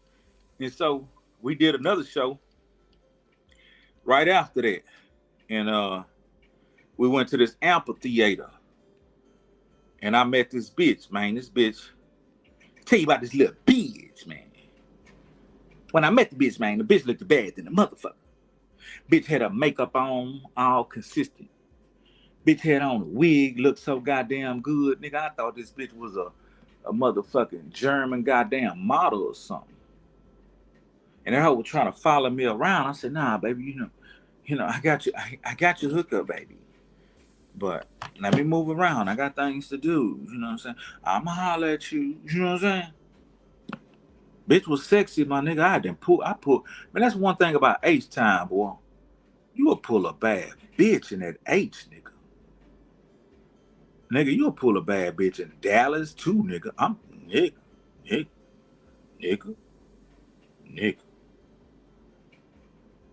Speaker 3: And so we did another show right after that. And we went to this amphitheater. And I met this bitch, man. This bitch. Tell you about this little bitch, man. When I met the bitch, man, the bitch looked bad than the motherfucker. Bitch had her makeup on, all consistent. Bitch had on a wig, looked so goddamn good. Nigga, I thought this bitch was a motherfucking German goddamn model or something. And that hoe was trying to follow me around. I said, nah, baby, you know, I got you hooked up, baby. But let me move around. I got things to do. You know what I'm saying? I'ma holler at you. You know what I'm saying? Bitch was sexy, my nigga. I pull. Man, that's one thing about H time, boy. You will pull a bad bitch in that H, nigga. Nigga, you'll pull a bad bitch in Dallas too, nigga. I'm nigga.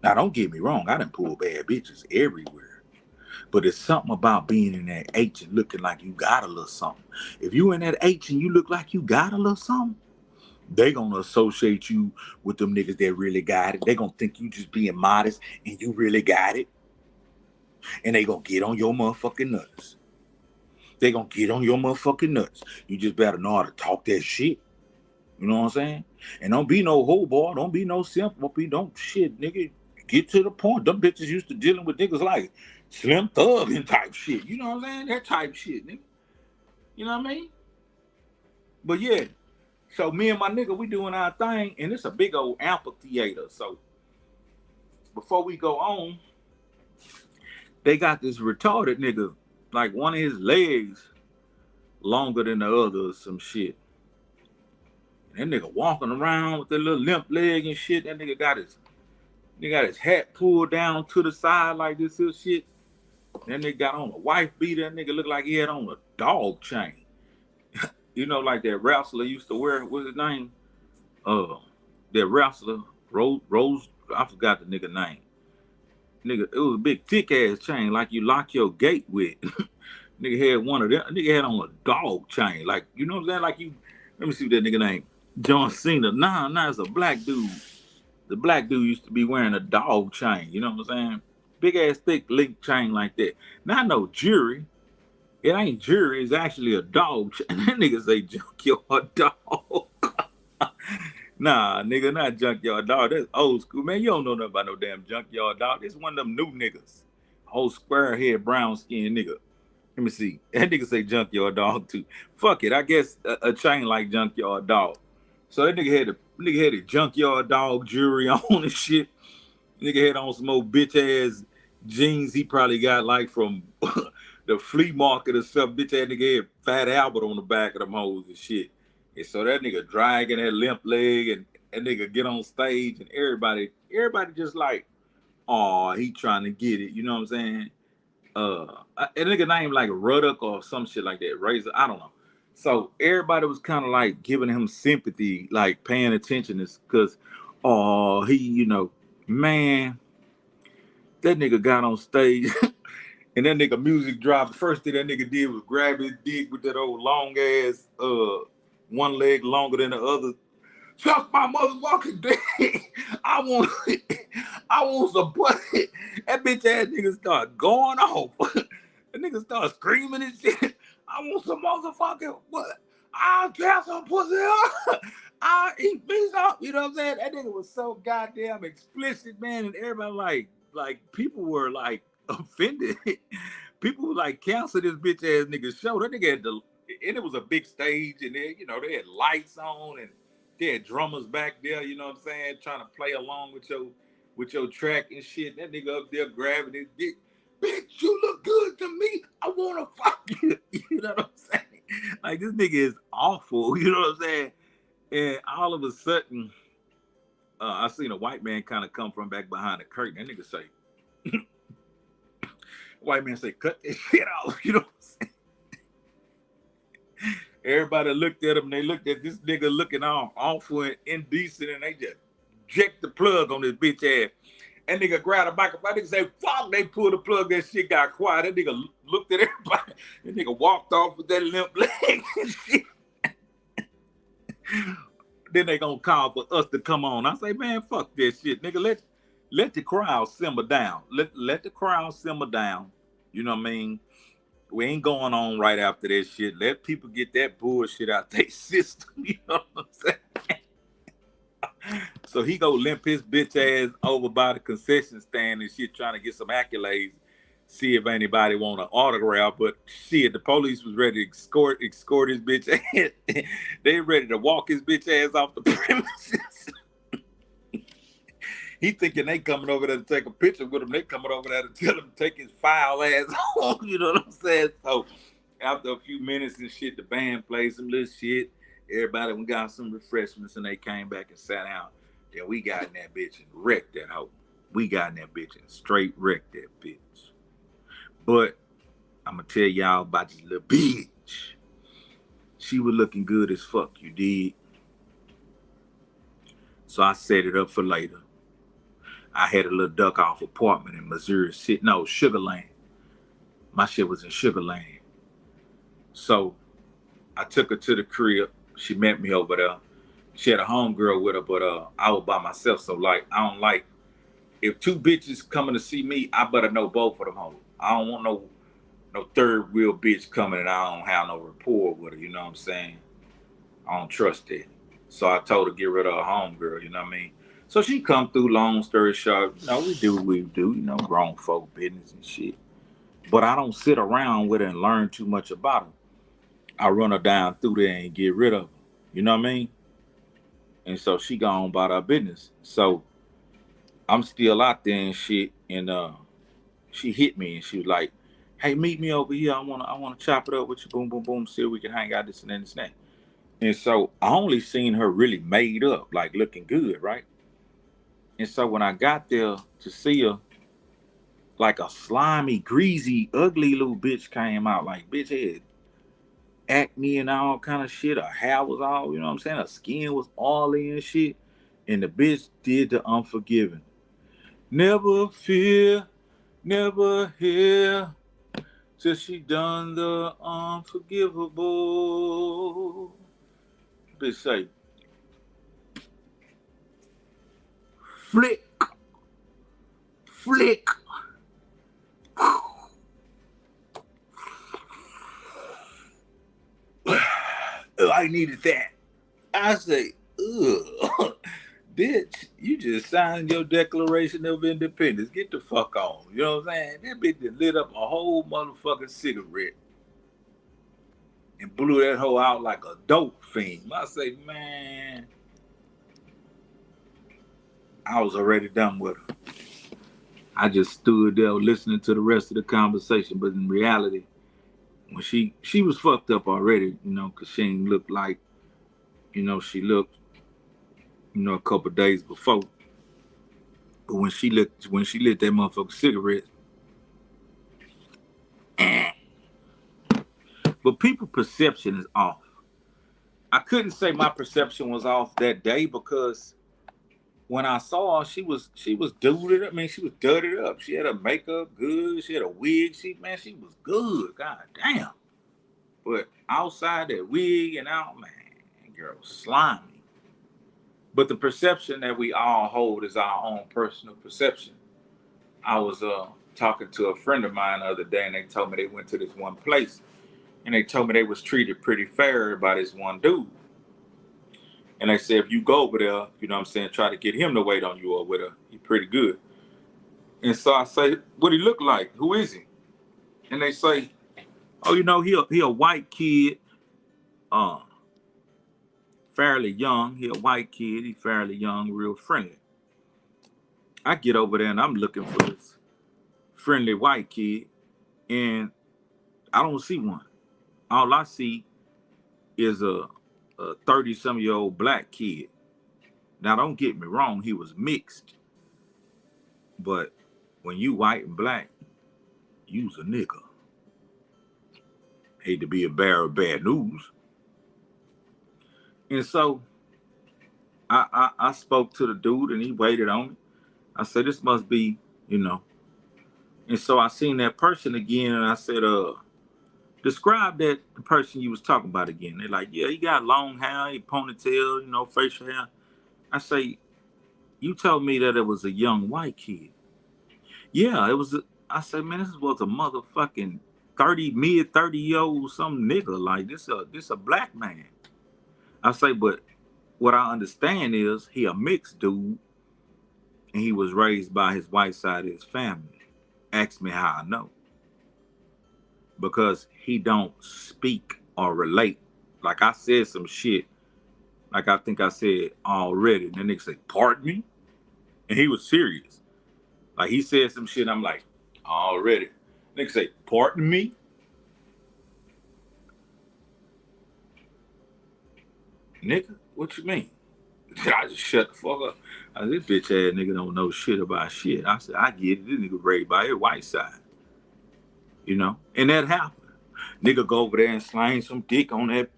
Speaker 3: Now, don't get me wrong. I done pull bad bitches everywhere. But it's something about being in that H and looking like you got a little something. If you in that H and you look like you got a little something, they gonna associate you with them niggas that really got it. They gonna think you just being modest and you really got it. And they gonna get on your motherfucking nuts. They gonna get on your motherfucking nuts. You just better know how to talk that shit. You know what I'm saying? And don't be no hoe boy. Don't be no simp. Don't shit, nigga. Get to the point. Them bitches used to dealing with niggas like Slim Thug and type shit. You know what I'm saying? That type shit, nigga. You know what I mean? But yeah. So me and my nigga, we doing our thing, and it's a big old amphitheater. So before we go on, they got this retarded nigga, like one of his legs longer than the other or some shit. And that nigga walking around with that little limp leg and shit. That nigga got his hat pulled down to the side like this here shit. That nigga got on a wife beater. That nigga looked like he had on a dog chain. You know, like that wrestler used to wear, what's his name? That wrestler, Rose, I forgot the nigga name. Nigga, it was a big thick ass chain like you lock your gate with. Nigga had one of them. Nigga had on a dog chain. Like, you know what I'm saying? Like you, let me see what that nigga name. John Cena. Nah, it's a black dude. The black dude used to be wearing a dog chain. You know what I'm saying? Big ass thick link chain like that. Not no jury. It ain't jury. It's actually a dog chain. That nigga say junkyard dog. Nah, nigga, not Junkyard Dog. That's old school, man. You don't know nothing about no damn Junkyard Dog. This one of them new niggas. Whole square head, brown skin nigga. Let me see. That nigga say Junkyard Dog too. Fuck it. I guess a chain like Junkyard Dog. So that nigga had a Junkyard Dog jewelry on and shit. Nigga had on some old bitch ass jeans he probably got like from the flea market or something. Bitch ass nigga had Fat Albert on the back of them hoes and shit. And so that nigga dragging that limp leg and that nigga get on stage and everybody just like, oh, he trying to get it. You know what I'm saying? A nigga named like Ruddock or some shit like that. Razor, I don't know. So everybody was kind of like giving him sympathy, like paying attention, because, oh, he, you know, man, that nigga got on stage and that nigga music dropped. The first thing that nigga did was grab his dick with that old long ass, one leg longer than the other. Suck my motherfucking dick. I want some pussy. That bitch ass nigga start going off. That nigga start screaming and shit. I want some motherfucking what? I'll tear some pussy up. I'll eat me some. You know what I'm saying? That nigga was so goddamn explicit, man. And everybody like people were like offended. People were like cancel this bitch ass nigga show. That nigga had and it was a big stage, and then, you know, they had lights on and they had drummers back there, you know what I'm saying, trying to play along with your track and shit. That nigga up there grabbing his dick. Bitch, you look good to me. I wanna fuck you. You know what I'm saying? Like, this nigga is awful, you know what I'm saying? And all of a sudden, I seen a white man kind of come from back behind the curtain. That nigga say, white man say, cut this shit off, you know what I'm saying? Everybody looked at him, they looked at this nigga looking all awful and indecent, and they just jacked the plug on this bitch ass. And nigga grabbed a microphone, nigga say, fuck, they pulled the plug, that shit got quiet. That nigga looked at everybody, that nigga walked off with that limp leg and shit. Then they gonna call for us to come on. I say, man, fuck this shit, nigga. Let the crowd simmer down. Let the crowd simmer down. You know what I mean? We ain't going on right after that shit. Let people get that bullshit out their system. You know what I'm saying? So he go limp his bitch ass over by the concession stand and shit, trying to get some accolades, see if anybody want an autograph. But shit, the police was ready to escort his bitch ass. They ready to walk his bitch ass off the premises. He thinking they coming over there to take a picture with him. They coming over there to tell him to take his foul ass home. You know what I'm saying? So after a few minutes and shit, the band played some little shit. Everybody we got some refreshments and they came back and sat down. Then we got in that bitch and wrecked that hoe. We got in that bitch and straight wrecked that bitch. But I'm gonna tell y'all about this little bitch. She was looking good as fuck, you dig? So I set it up for later. I had a little duck off apartment in Missouri City. No, Sugar Land. My shit was in Sugar Land. So I took her to the crib. She met me over there. She had a homegirl with her, but I was by myself. So like, I don't like, if two bitches coming to see me, I better know both of them hoes. I don't want no third wheel bitch coming and I don't have no rapport with her. You know what I'm saying? I don't trust that. So I told her to get rid of her homegirl. You know what I mean? So she come through, long story short, you know, we do what we do, you know, grown folk business and shit. But I don't sit around with her and learn too much about her. I run her down through there and get rid of her. You know what I mean? And so she gone about her business. So I'm still out there and shit. And she hit me and she was like, hey, meet me over here. I wanna chop it up with you. Boom, boom, boom. See if we can hang out this and that. And so I only seen her really made up, like looking good, right? And so when I got there to see her, like a slimy, greasy, ugly little bitch came out. Like, bitch had acne and all kind of shit. Her hair was all, you know what I'm saying? Her skin was oily and shit. And the bitch did the unforgiving. Never fear, never hear, till she done the unforgivable. Bitch say, flick. I needed that. I say, ugh. Bitch, you just signed your Declaration of Independence. Get the fuck on. You know what I'm saying? That bitch done lit up a whole motherfucking cigarette and blew that hoe out like a dope fiend. I say, man, I was already done with her. I just stood there listening to the rest of the conversation, but in reality, when she was fucked up already, you know, because she ain't looked like, you know, she looked, you know, a couple of days before. But when she lit that motherfucking cigarette, but people's perception is off. I couldn't say my perception was off that day because when I saw her, she was duded up. I mean, she was dudded up. She had her makeup good. She had a wig. She was good. God damn. But outside that wig and out, man, girl was slimy. But the perception that we all hold is our own personal perception. I was talking to a friend of mine the other day, and they told me they went to this one place, and they told me they was treated pretty fair by this one dude. And they said, if you go over there, you know what I'm saying, try to get him to wait on you or with her. He's pretty good. And so I say, what he look like? Who is he? And they say, oh, you know, he a white kid, fairly young. He a white kid. He fairly young, real friendly. I get over there and I'm looking for this friendly white kid, and I don't see one. All I see is a 30-some-year-old black kid. Now, don't get me wrong, he was mixed. But when you white and black, you's a nigga. Hate to be a bearer of bad news. And so I spoke to the dude and he waited on me. I said, this must be, you know. And so I seen that person again and I said, describe the person you was talking about again. They're like, yeah, he got long hair, he ponytail, you know, facial hair. I say, you told me that it was a young white kid. Yeah, it was. I said, man, this was a motherfucking mid 30-year-old some nigga. Like this a black man. I say, but what I understand is he a mixed dude, and he was raised by his white side of his family. Ask me how I know. Because he don't speak or relate. Like I said some shit, like I think I said already. And then they say, pardon me? And he was serious. Like he said some shit, I'm like, already. Nigga say, pardon me? Nigga, what you mean? I just shut the fuck up. I said, this bitch ass nigga don't know shit about shit. I said, I get it. This nigga raised by his white side. You know? And that happened. Nigga go over there and slang some dick on that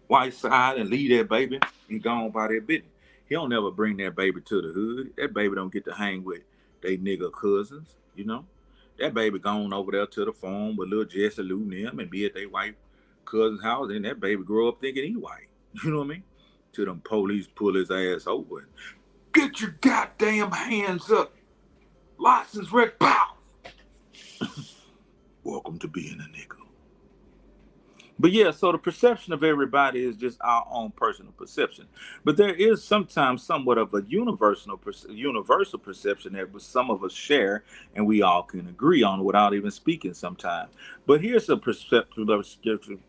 Speaker 3: white side and leave that baby and go on by that business. He don't never bring that baby to the hood. That baby don't get to hang with they nigga cousins, you know? That baby gone over there to the farm with little Jesse Lou and them and be at their white cousin's house, and that baby grow up thinking he white. You know what I mean? Till them police pull his ass over and get your goddamn hands up. License red pow. Welcome to being a nigga. But yeah, so the perception of everybody is just our own personal perception. But there is sometimes somewhat of a universal perception that some of us share and we all can agree on without even speaking sometimes. But here's a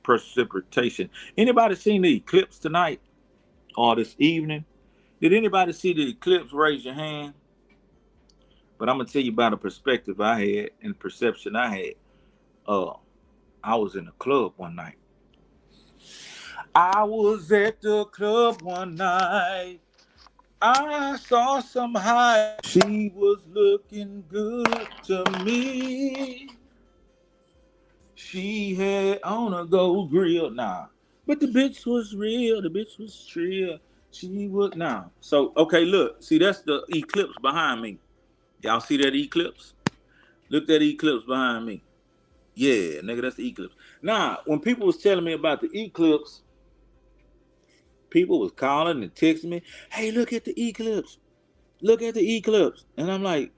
Speaker 3: precipitation. Anybody seen the eclipse tonight or this evening? Did anybody see the eclipse? Raise your hand. But I'm going to tell you about a perspective I had and perception I had. I was in a club one night. I was at the club one night. I saw some high. She was looking good to me. She had on a gold grill. Nah. But the bitch was real. The bitch was trill. She was now. So, okay, look. See, that's the eclipse behind me. Y'all see that eclipse? Look at that eclipse behind me. Yeah, nigga, that's the eclipse. Now, when people was telling me about the eclipse, people was calling and texting me, hey, look at the eclipse. Look at the eclipse. And I'm like,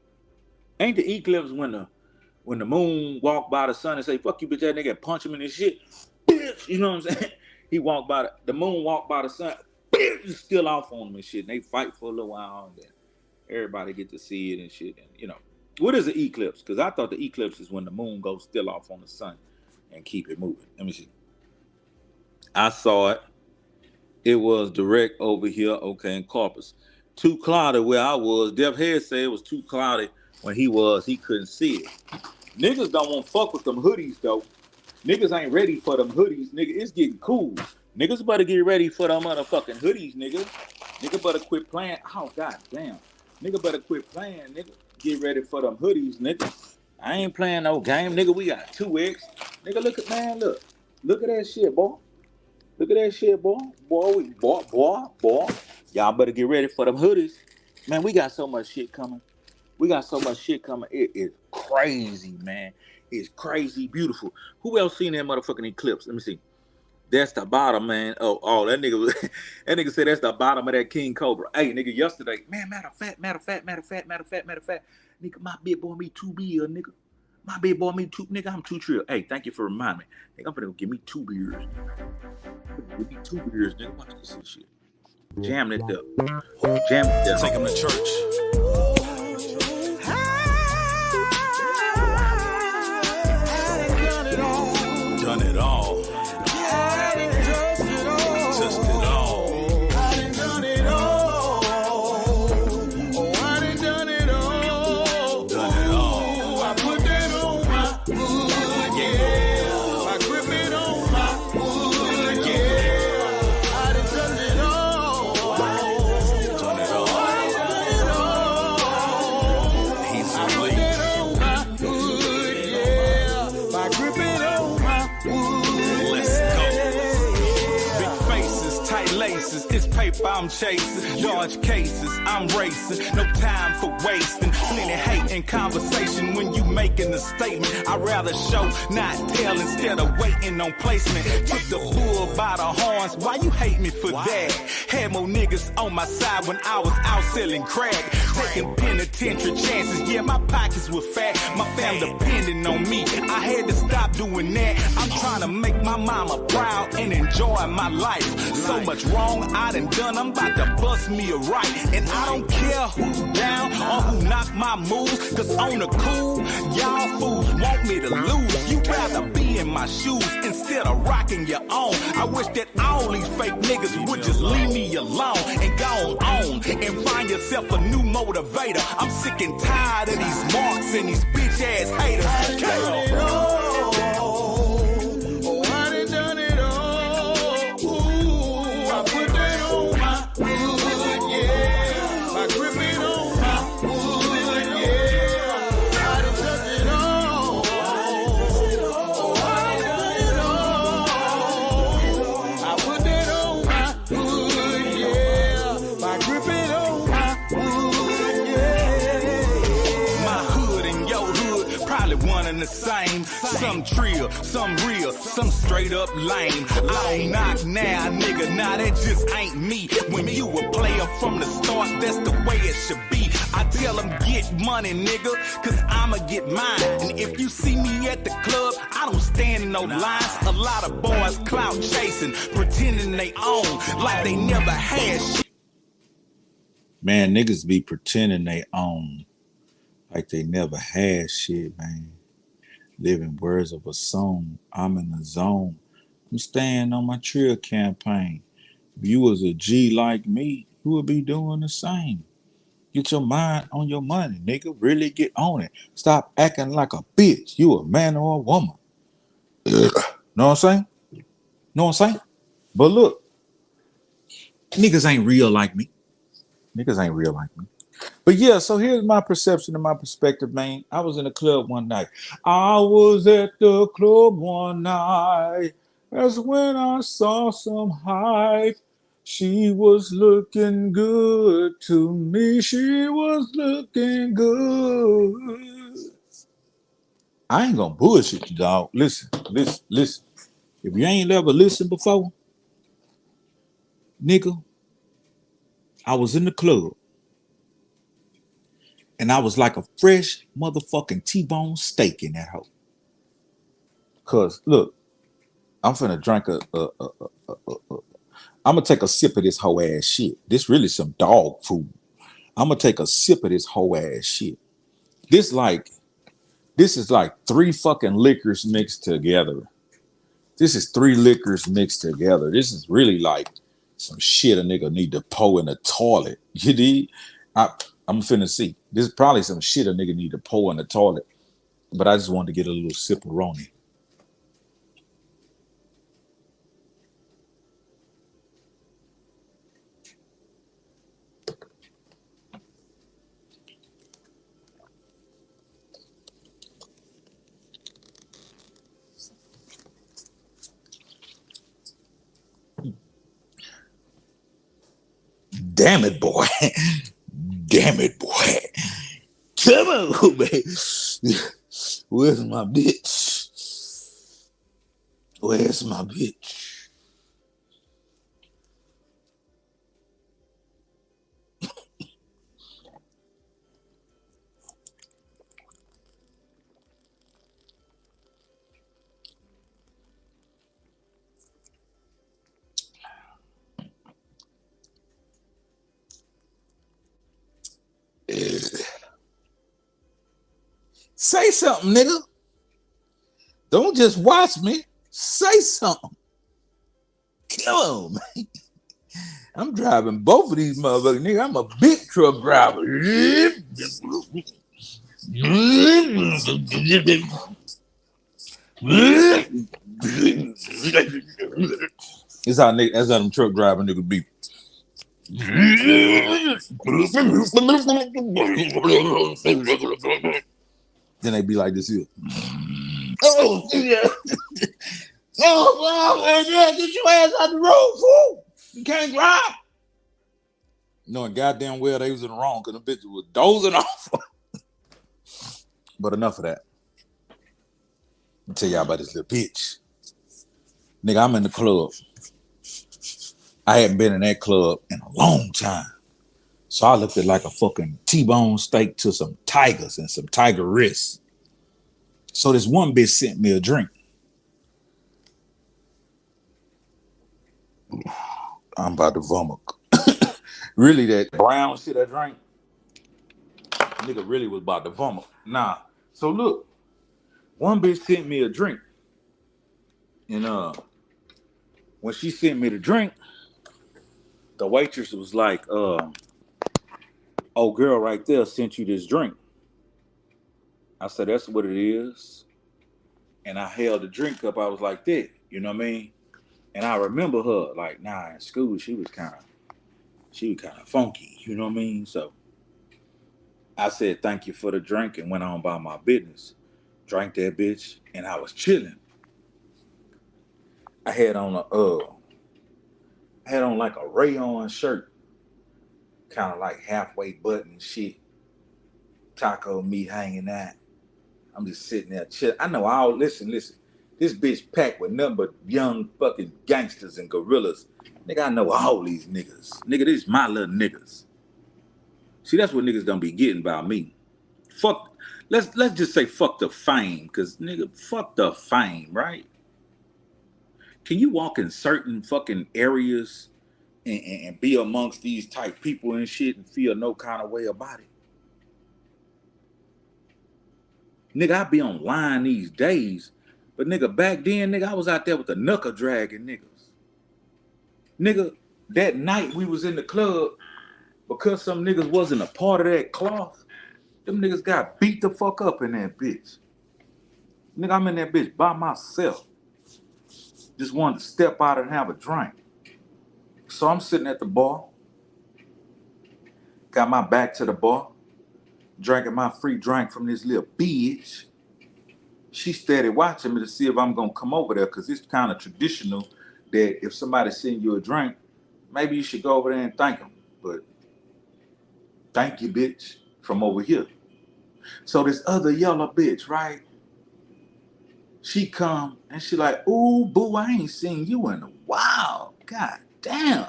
Speaker 3: ain't the eclipse when the moon walk by the sun and say, fuck you, bitch, that nigga, punch him in his shit? Bitch, you know what I'm saying? He walked by the moon walked by the sun. still off on them and shit. And they fight for a little while, and then everybody get to see it and shit. And you know, what is an eclipse? Because I thought the eclipse is when the moon goes still off on the sun and keep it moving. Let me see. I saw it. It was direct over here, okay, in Corpus. Too cloudy where I was. Def Head said it was too cloudy when he couldn't see it. Niggas don't want to fuck with them hoodies, though. Niggas ain't ready for them hoodies, nigga. It's getting cool. Niggas better get ready for them motherfucking hoodies, nigga. Nigga better quit playing. Oh, god damn. Nigga better quit playing, nigga. Get ready for them hoodies, nigga. I ain't playing no game, nigga. We got 2X. Nigga, look at, man, look. Look at that shit, boy. Look at that shit, boy. Boy. Y'all better get ready for them hoodies. Man, we got so much shit coming. It is crazy, man. It's crazy beautiful. Who else seen that motherfucking eclipse? Let me see. That's the bottom, man. Oh, that nigga said that's the bottom of that King Cobra. Hey, nigga, yesterday, man, matter of fact. Nigga, my big boy me 2 beers, nigga. My big boy me 2, nigga, I'm 2 trill. Hey, thank you for reminding me. Nigga, I'm finna go give me 2 beers. Give me 2 beers, nigga. Watch this shit. Jam it up.
Speaker 7: Take him to church. Done it all. Touched it all. Done it all.
Speaker 2: I put that on my hood, yeah. I grip it on my hood, yeah. I done done it all.
Speaker 7: He's
Speaker 2: I put
Speaker 7: asleep.
Speaker 2: that on my hood, yeah. I grip it on my hood.
Speaker 7: Let's go. Big faces, tight laces. It's paper I'm chasing. Large cases, I'm racing. No time for wasting. Plenty hate and conversation when you making a statement. I'd rather show, not tell, instead of waiting on placement. Took the bull by the horns. Why you hate me for that? Had more niggas on my side when I was out selling crack. Taking penitentiary chances. Yeah, my pockets were fat. My fam depending on me. I had to stop doing that. I'm trying to make my mama proud and enjoy my life. So much wrong I done done. I'm about to bust me a right. And I don't care who down or who knock my moves. Cause on the cool, y'all fools want me to lose. You rather be in my shoes instead of rocking your own. I wish that all these fake niggas would just leave me alone and go on and find yourself a new motivator. I'm sick and tired of these marks and these bitch ass haters.
Speaker 2: I done done it all. Ooh, I put that on my hood, yeah. I grip it on my hood, yeah. I done done it all. I done done it all. I put that on my hood, yeah. I grip it on my hood, yeah.
Speaker 7: My hood and your hood, probably one and the same. Some trill, some real, some straight up lame. I don't knock now, nigga, nah, that just ain't me. When you a player from the start, that's the way it should be. I tell them get money, nigga, cause I'ma get mine. And if you see me at the club, I don't stand in no lines. A lot of boys clout chasing, pretending they own, like they never had shit.
Speaker 3: Man, niggas be pretending they own like they never had shit, man. Living words of a song. I'm in the zone. I'm staying on my trill campaign. If you was a G like me, you would be doing the same. Get your mind on your money, nigga. Really get on it. Stop acting like a bitch. You a man or a woman. Know what I'm saying? Know what I'm saying? But look, niggas ain't real like me. But yeah, so here's my perception and my perspective, man. I was in a club one night. That's when I saw some hype. She was looking good to me. She was looking good. I ain't gonna bullshit you, dog. Listen. If you ain't ever listened before, nigga, I was in the club. And I was like a fresh motherfucking T-bone steak in that hoe. Cause look, I'm finna drink I'm gonna take a sip of this whole ass shit. This really some dog food. I'm gonna take a sip of this whole ass shit. This is like 3 fucking liquors mixed together. This is 3 liquors mixed together. This is really like some shit a nigga need to pour in the toilet. You dig? I'm finna see. This is probably some shit a nigga need to pour in the toilet. But I just wanted to get a little sip of Roni. Damn it, boy. Damn it, boy. Come on, man. Where's my bitch? Where's my bitch? Say something, nigga. Don't just watch me. Say something. Come on, man. I'm driving both of these motherfuckers, nigga. I'm a big truck driver. That's how them truck driving niggas be. Then they be like this here. Oh, yeah. Oh, yeah, get your ass out the road, fool. You can't drive. Knowing goddamn well they was in the wrong because the bitch was dozing off. But enough of that. I'll tell y'all about this little bitch. Nigga, I'm in the club. I hadn't been in that club in a long time. So I looked at like a fucking T-bone steak to some tigers and some tiger wrists. So this one bitch sent me a drink. I'm about to vomit. Really, that brown shit I drank, nigga really was about to vomit. Nah. So look, one bitch sent me a drink. And when she sent me the drink, the waitress was like, oh, girl right there sent you this drink. I said, that's what it is. And I held the drink up. I was like that. You know what I mean? And I remember her, like, in school, she was kind of funky. You know what I mean? So I said, thank you for the drink and went on about my business. Drank that bitch and I was chilling. I had on like a rayon shirt, kind of like halfway button shit, taco meat hanging out. I'm just sitting there chilling. I know all, listen. This bitch packed with nothing but young fucking gangsters and gorillas. Nigga, I know all these niggas. Nigga, these my little niggas. See, that's what niggas gonna be getting about me. Fuck, let's just say fuck the fame, cause nigga, fuck the fame, right? Can you walk in certain fucking areas and be amongst these type people and shit and feel no kind of way about it? Nigga, I be online these days, but nigga, back then, nigga, I was out there with the knuckle dragging niggas. Nigga, that night we was in the club, because some niggas wasn't a part of that cloth, them niggas got beat the fuck up in that bitch. Nigga, I'm in that bitch by myself. Just wanted to step out and have a drink. So I'm sitting at the bar, got my back to the bar, drinking my free drink from this little bitch. She steady watching me to see if I'm gonna come over there, because it's kind of traditional that if somebody send you a drink, maybe you should go over there and thank them. But thank you, bitch, from over here. So this other yellow bitch, right? She come and she like, ooh, boo, I ain't seen you in a while. God damn.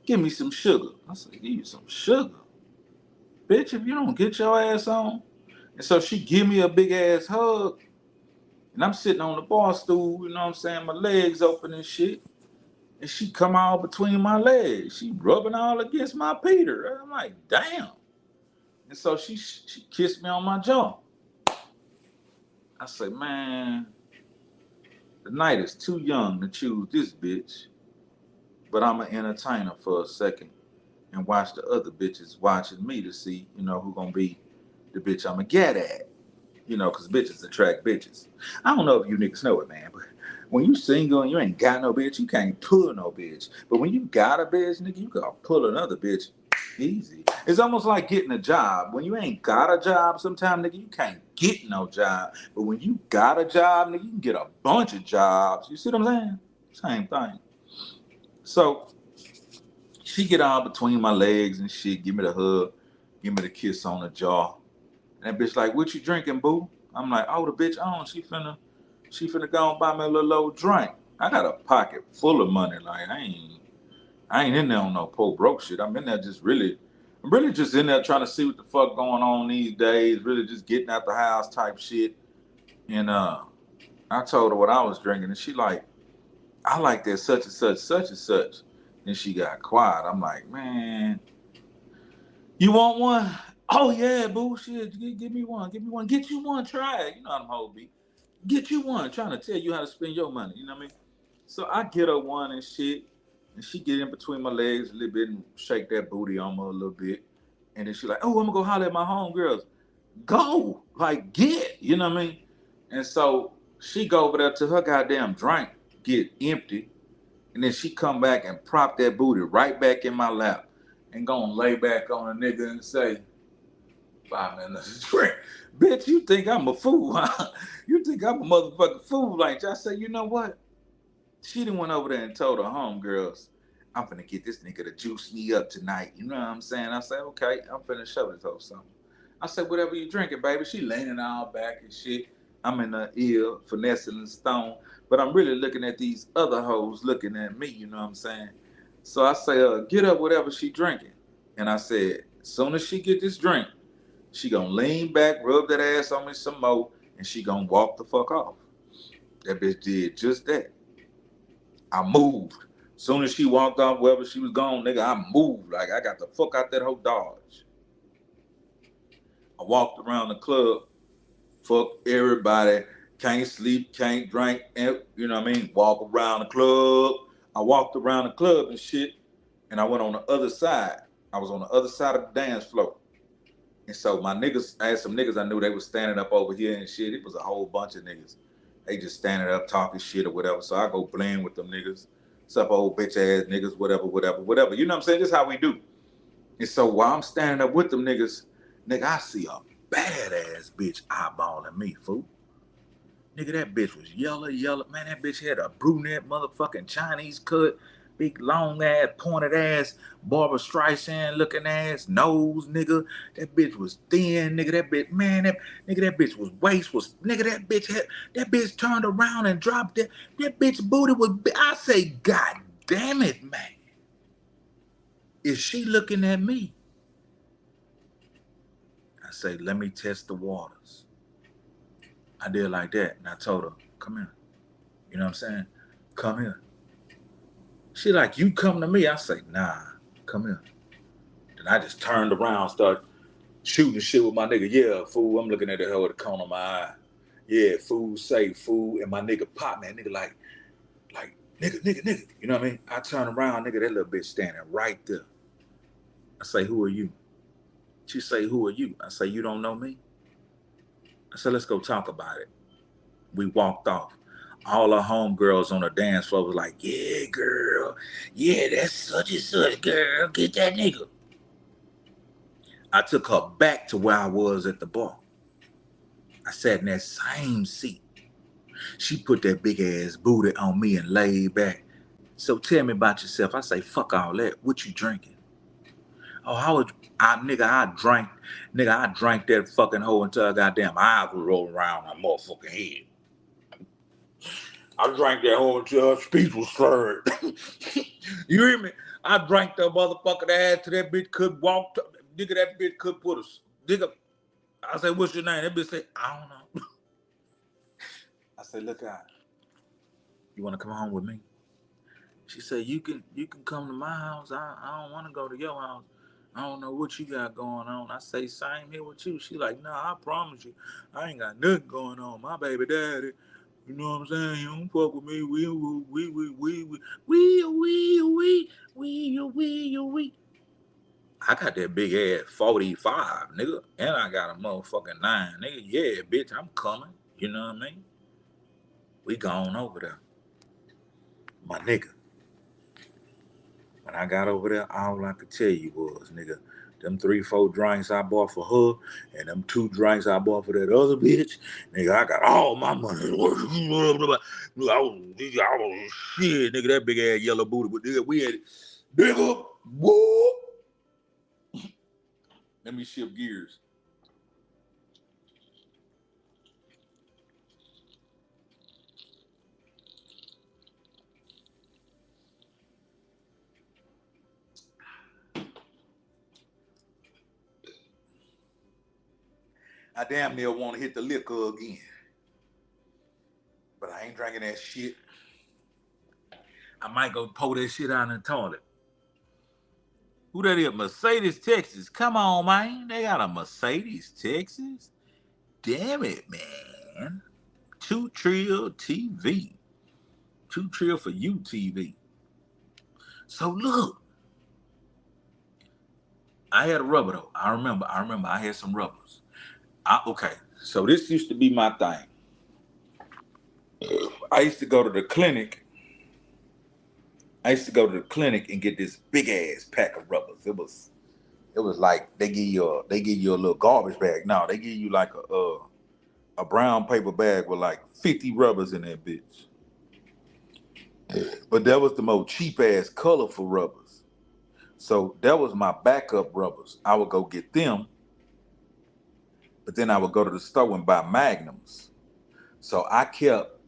Speaker 3: Give me some sugar. I said, give you some sugar. Bitch, if you don't get your ass on. And so she give me a big ass hug. And I'm sitting on the bar stool, you know what I'm saying? My legs open and shit. And she come all between my legs. She rubbing all against my Peter. I'm like, damn. And so she kissed me on my jaw. I say, man, the night is too young to choose this bitch, but I'm an entertainer for a second and watch the other bitches watching me to see, who gonna be the bitch I'ma get at. Because bitches attract bitches. I don't know if you niggas know it, man, but when you single and you ain't got no bitch, you can't pull no bitch. But when you got a bitch, nigga, you gotta pull another bitch easy. It's almost like getting a job. When you ain't got a job, sometimes, nigga, you can't get no job. But when you got a job, nigga, you can get a bunch of jobs. You see what I'm saying? Same thing. So she get on between my legs and shit, give me the hug, give me the kiss on the jaw. And that bitch like, what you drinking, boo? I'm like, oh, the bitch on. She finna go and buy me a little old drink. I got a pocket full of money. Like, I ain't in there on no poor broke shit. I'm in there I'm really just in there trying to see what the fuck going on these days. Really just getting out the house type shit. And I told her what I was drinking, and she like, I like that such and such, such and such. Then she got quiet. I'm like, man, you want one? Oh yeah, boo, shit, give me one. Get you one, try it. You know how them hoes be. Get you one, trying to tell you how to spend your money, you know what I mean? So I get her one and shit, and she get in between my legs a little bit and shake that booty on her a little bit. And then she like, oh, I'm gonna go holler at my homegirls. Go, like get, you know what I mean? And so she go over there to her goddamn drink, get empty, and then she come back and prop that booty right back in my lap and go and lay back on a nigga and say, 5 minutes drink. Bitch, you think I'm a fool, huh? You think I'm a motherfucking fool. Like, I say, you know what? She done went over there and told her homegirls, I'm finna get this nigga to juice me up tonight. You know what I'm saying? I say, okay, I'm finna show this hoe something. I said, whatever you drinking, baby. She leaning all back and shit. I'm in the ear, finessing the stone. But I'm really looking at these other hoes looking at me, you know what I'm saying? So I say, get up whatever she drinking. And I said, as soon as she get this drink, she gonna lean back, rub that ass on me some more, and she gonna walk the fuck off. That bitch did just that. I moved. As soon as she walked off, wherever she was gone, nigga, I moved. Like, I got the fuck out that whole Dodge. I walked around the club, fuck everybody, can't sleep, can't drink, you know what I mean? Walk around the club. I walked around the club and shit, and I went on the other side. I was on the other side of the dance floor. And so my niggas, I had some niggas I knew they was standing up over here and shit. It was a whole bunch of niggas. They just standing up talking shit or whatever. So I go blend with them niggas. Sup old bitch ass niggas, whatever. You know what I'm saying? This is how we do. And so while I'm standing up with them niggas, nigga, I see a badass bitch eyeballing me, fool. Nigga, that bitch was yellow. Man, that bitch had a brunette motherfucking Chinese cut. Big long ass, pointed ass, Barbara Streisand looking ass, nose, nigga. That bitch was thin, nigga. That bitch, man, that bitch was that bitch turned around and dropped that. That bitch booty was, I say, God damn it, man. Is she looking at me? I say, let me test the waters. I did like that, and I told her, come here. You know what I'm saying? Come here. She like, you come to me. I say, nah, come here. Then I just turned around, started shooting shit with my nigga. Yeah, fool, I'm looking at the hell with the corner of my eye. Yeah, fool, say fool. And my nigga pop, man, nigga like, nigga. You know what I mean? I turn around, nigga, that little bitch standing right there. I say, who are you? She say, who are you? I say, you don't know me? I said, let's go talk about it. We walked off. All our homegirls on the dance floor was like, yeah, girl. Yeah, that's such and such, girl. Get that nigga. I took her back to where I was at the bar. I sat in that same seat. She put that big ass booty on me and laid back. So tell me about yourself. I say, fuck all that. What you drinking? Oh, I drank that fucking hoe until her goddamn eyes were rolling around her motherfucking head. I drank that hoe until her speech was slurred. You hear me? I drank that motherfucking ass till that bitch could walk. Nigga, that bitch could put us. Nigga, I said, what's your name? That bitch said, I don't know. I said, look out. You want to come home with me? She said, you can come to my house. I don't want to go to your house. I don't know what you got going on. I say, same here with you. She like, nah, I promise you, I ain't got nothing going on. My baby daddy, you know what I'm saying? You don't fuck with me. We. I got that big ass 45, nigga. And I got a motherfucking 9, nigga. Yeah, bitch, I'm coming. You know what I mean? We gone over there. My nigga. When I got over there, all I could tell you was, nigga, them 3-4 drinks I bought for her and them 2 drinks I bought for that other bitch, nigga, I got all my money. I was shit, nigga, that big ass yellow booty. But nigga, we had nigga, whoa. Let me shift gears. I damn near want to hit the liquor again. But I ain't drinking that shit. I might go pour that shit out in the toilet. Who that is? Mercedes, Texas. Come on, man. They got a Mercedes, Texas. Damn it, man. 2 Trill TV. 2 Trill for you TV. So look. I had a rubber though. I remember I had some rubbers. Okay. So this used to be my thing. I used to go to the clinic. And get this big ass pack of rubbers. It was like they give you a little garbage bag. No, they give you like a brown paper bag with like 50 rubbers in that bitch. But that was the most cheap ass colorful rubbers. So that was my backup rubbers. I would go get them, but then I would go to the store and buy magnums. So I kept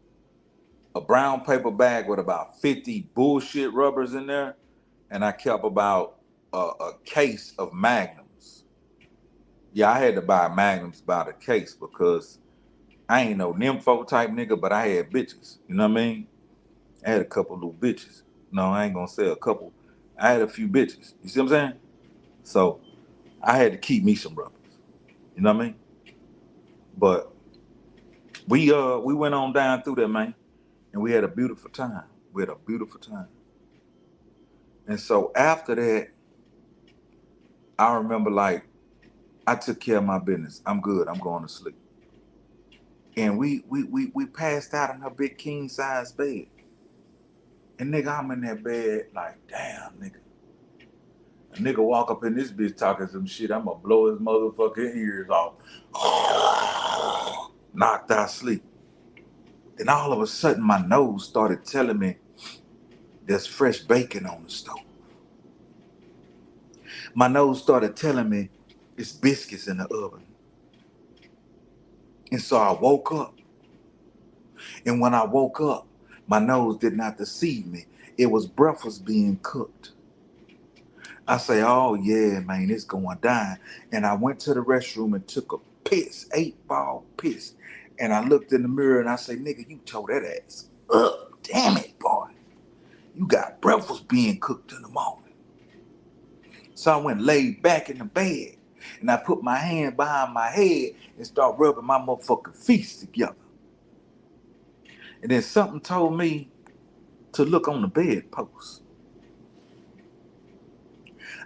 Speaker 3: a brown paper bag with about 50 bullshit rubbers in there, and I kept about a case of magnums. Yeah, I had to buy magnums by the case because I ain't no nympho type nigga, but I had bitches. You know what I mean? I had a couple little bitches. No, I ain't gonna say a couple. I had a few bitches. You see what I'm saying? So I had to keep me some rubbers. You know what I mean? But we went on down through there, man, and we had a beautiful time. And so after that, I remember like I took care of my business. I'm good. I'm going to sleep. And we passed out in her big king size bed. And nigga, I'm in that bed like, damn, nigga. A nigga walk up in this bitch talking some shit, I'm gonna blow his motherfucking ears off. Knocked out sleep. Then all of a sudden my nose started telling me there's fresh bacon on the stove. My nose started telling me it's biscuits in the oven. And so I woke up. And when I woke up, my nose did not deceive me. It was breakfast being cooked. I say, oh yeah, man, it's going down. And I went to the restroom and took a piss, 8-ball piss. And I looked in the mirror and I say, nigga, you tore that ass up. Damn it, boy. You got breakfast being cooked in the morning. So I went laid back in the bed and I put my hand behind my head and start rubbing my motherfucking feet together. And then something told me to look on the bedpost.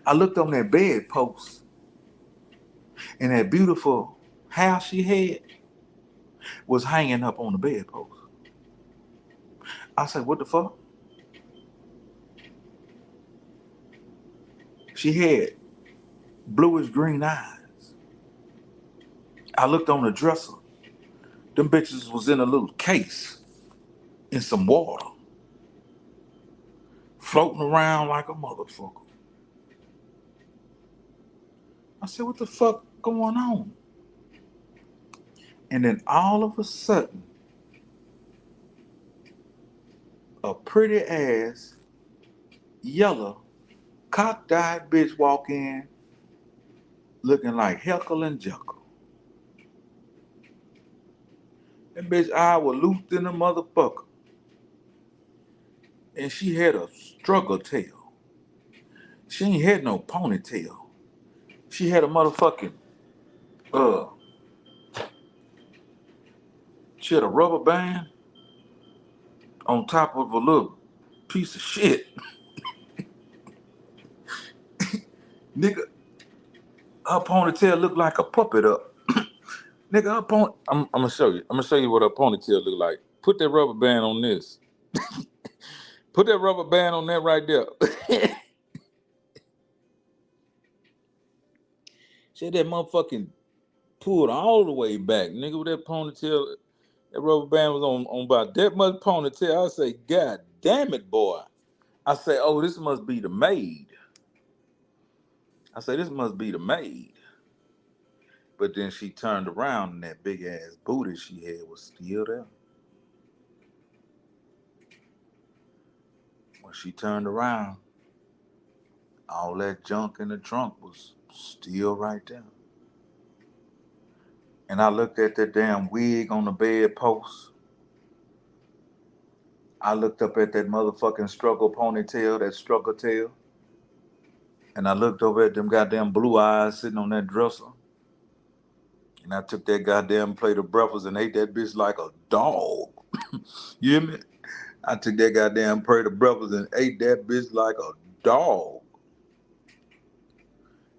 Speaker 3: I looked on that bedpost and that beautiful hair she had was hanging up on the bedpost. I said, what the fuck? She had bluish green eyes. I looked on the dresser. Them bitches was in a little case in some water, floating around like a motherfucker. I said, what the fuck going on? And then all of a sudden, a pretty ass, yellow, cockeyed bitch walk in looking like Heckle and Jekyll. That bitch eye was loose in a motherfucker. and she had a struggle tail. She ain't had no ponytail. She had a motherfucking uh she had a rubber band on top of a little piece of shit. Nigga, her ponytail looked like a puppet up. Nigga, her I'm gonna show you. I'm gonna show you what her ponytail look like. Put that rubber band on this. Put that rubber band on that right there. She had that motherfucking pulled all the way back. Nigga, with that ponytail, that rubber band was on about that much ponytail. I say, God damn it, boy. I say, oh, this must be the maid. I say, this must be the maid. But then she turned around and that big ass booty she had was still there. When she turned around, all that junk in the trunk was still right there. And I looked at that damn wig on the bedpost. I looked up at that motherfucking struggle ponytail, that struggle tail. And I looked over at them goddamn blue eyes sitting on that dresser. And I took that goddamn plate of breakfast and ate that bitch like a dog. You hear me? I took that goddamn plate of breakfast and ate that bitch like a dog.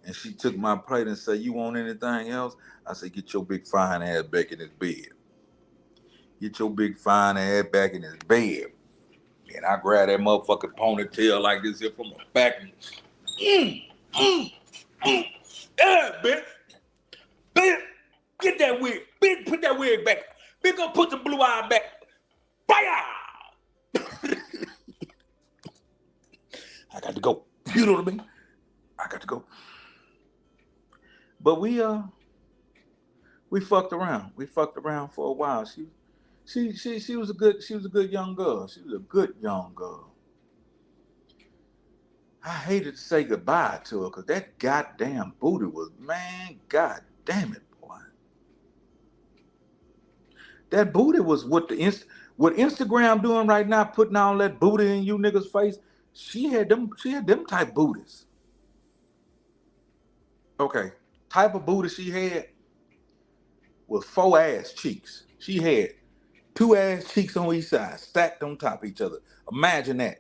Speaker 3: And she took my plate and said, you want anything else? I said, get your big fine ass back in this bed. Get your big fine ass back in this bed. And I grabbed that motherfucking ponytail like this here from the back. Yeah, bitch. Bitch, get that wig. Bitch, put that wig back. Bitch, gonna put the blue eye back. Fire! I got to go. You know what I mean? I got to go. But we fucked around. We fucked around for a while. She was a good young girl. She was a good young girl. I hated to say goodbye to her because that goddamn booty was, man, god damn it, boy. That booty was what Instagram doing right now, putting all that booty in you niggas' face. She had them type booties. Okay. Type of booty she had was 4 ass cheeks. She had 2 ass cheeks on each side, stacked on top of each other. Imagine that.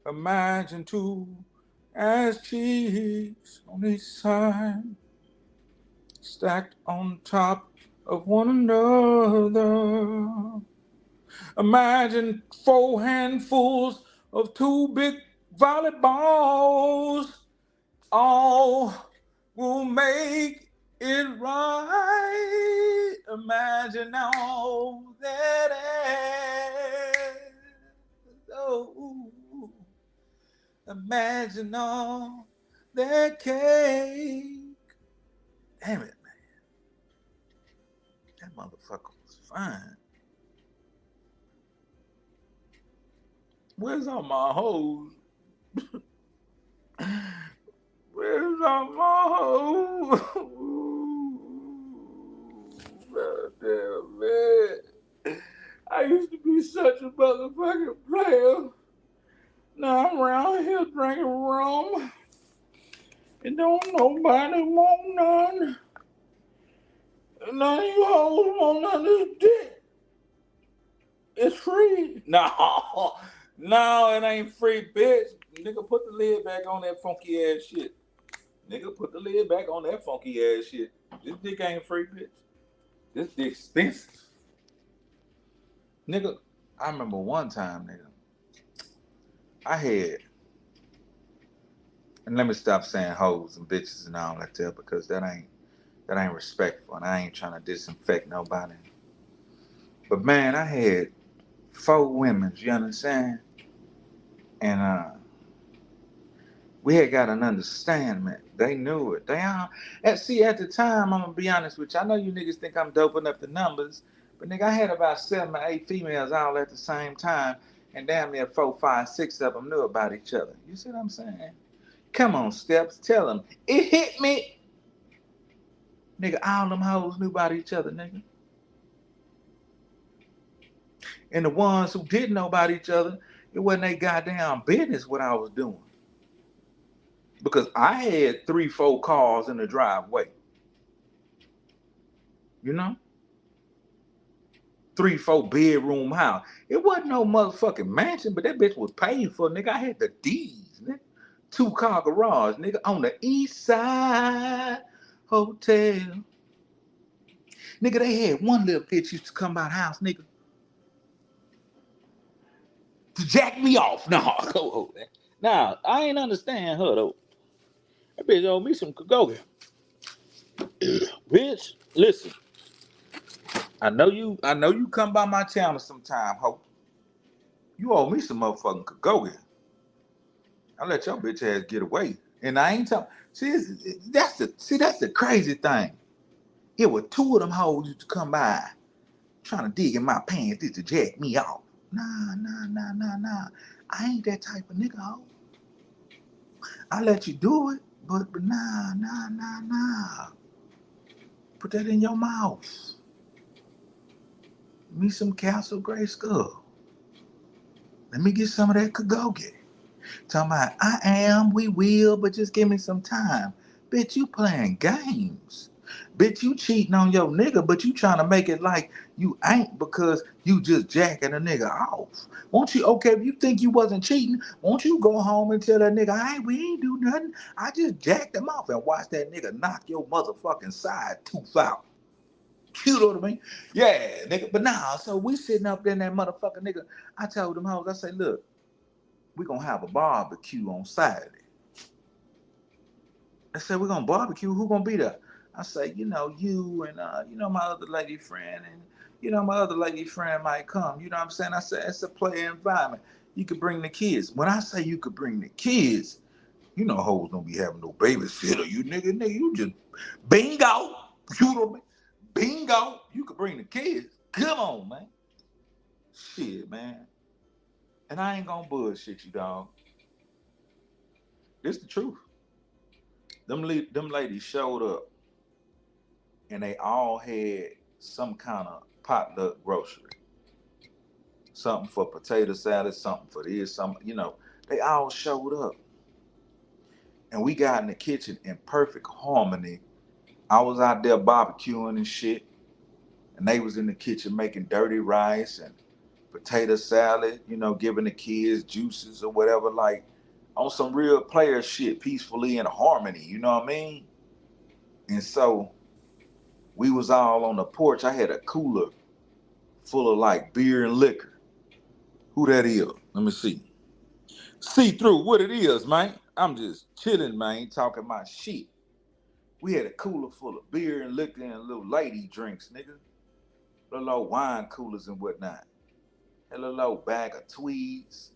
Speaker 3: Imagine 2 ass cheeks on each side, stacked on top of one another. Imagine 4 handfuls of 2 big volleyballs. All will make it right. Imagine all that ass. Oh, imagine all that cake. Damn it, man. That motherfucker was fine. Where's all my hoes? Where's all my hoes? Damn, man. I used to be such a motherfucking player. Now I'm around here drinking rum. And don't nobody want none. None of you hoes want none of this dick. It's free. No. No, it ain't free, bitch. Nigga, put the lid back on that funky ass shit. Nigga, put the lid back on that funky ass shit. This dick ain't free, bitch. This dick expensive. Nigga, I remember one time, nigga, I had, and let me stop saying hoes and bitches and all like that because that ain't respectful and I ain't trying to disinfect nobody. But man, I had 4 women, you understand? And we had got an understanding. They knew it. They all, see, at the time, I'm gonna be honest with you. I know you niggas think I'm doping up the numbers, but nigga, I had about 7 or 8 females all at the same time, and damn near 4, 5, 6 of them knew about each other. You see what I'm saying? Come on, Steps, tell them. It hit me. Nigga, all them hoes knew about each other, nigga. And the ones who didn't know about each other It wasn't their goddamn business what I was doing. Because I had 3-4 cars in the driveway. You know? 3-4 bedroom house. It wasn't no motherfucking mansion, but that bitch was paid for, nigga. I had the D's, nigga. 2-car garage, nigga, on the East Side Hotel. Nigga, they had one little bitch used to come by the house, nigga, to jack me off. No, go man. Nah, I ain't understand her though. That bitch owed me some go. Bitch, listen. I know you come by my channel sometime, ho. You owe me some motherfucking go. I let your bitch ass get away. And I ain't talking. That's the crazy thing. It was 2 of them hoes used to come by trying to dig in my pants just to jack me off. Nah. I ain't that type of nigga, ho. I let you do it, but nah. Put that in your mouth. Me some Castle Gray Skull. Let me get some of that Kagogi. Talking about, we will, but just give me some time. Bitch, you playing games. Bitch, you cheating on your nigga, but you trying to make it like you ain't because you just jacking a nigga off. Won't you, okay, if you think you wasn't cheating, won't you go home and tell that nigga, hey, we ain't do nothing. I just jacked him off and watch that nigga knock your motherfucking side tooth out. You know what I mean? Yeah, nigga. But nah, so we sitting up there in that motherfucking nigga. I told them hoes, I say, look, we gonna have a barbecue on Saturday. I said, we're gonna barbecue. Who gonna be there? I say, you know, you and my other lady friend, and my other lady friend might come. You know what I'm saying? I said, it's a play environment. You could bring the kids. When I say you could bring the kids, you know hoes don't be having no babysitter. You nigga, you just bingo. You know what I mean? Bingo. You could bring the kids. Come on, man. Shit, man. And I ain't gonna bullshit you, dog. This the truth. Them ladies showed up, and they all had some kind of potluck grocery. Something for potato salad, something for this, they all showed up. And we got in the kitchen in perfect harmony. I was out there barbecuing and shit, and they was in the kitchen making dirty rice and potato salad, giving the kids juices or whatever, like on some real player shit, peacefully in harmony, you know what I mean? And so we was all on the porch. I had a cooler full of like beer and liquor. Who that is? Let me see. See through what it is, man. I'm just chilling, man, talking my shit. We had a cooler full of beer and liquor and little lady drinks, nigga. Little old wine coolers and whatnot. A little old bag of tweeds.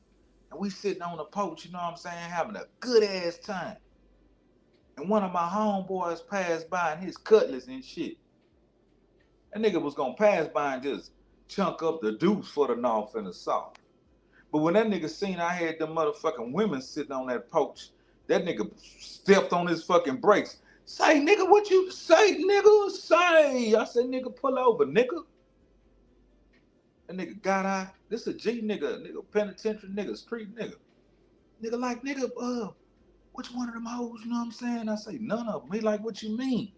Speaker 3: And we sitting on the porch, you know what I'm saying, having a good ass time. And one of my homeboys passed by and his cutlass and shit. That nigga was gonna pass by and just chunk up the deuce for the north and the south. But when that nigga seen I had them motherfucking women sitting on that porch, that nigga stepped on his fucking brakes. Say, nigga, what you say, nigga? Say. I said, nigga, pull over, nigga. That nigga got out. This a G nigga, penitentiary nigga, street nigga. Nigga like, nigga, which one of them hoes, you know what I'm saying? I say, none of them. He like, what you mean?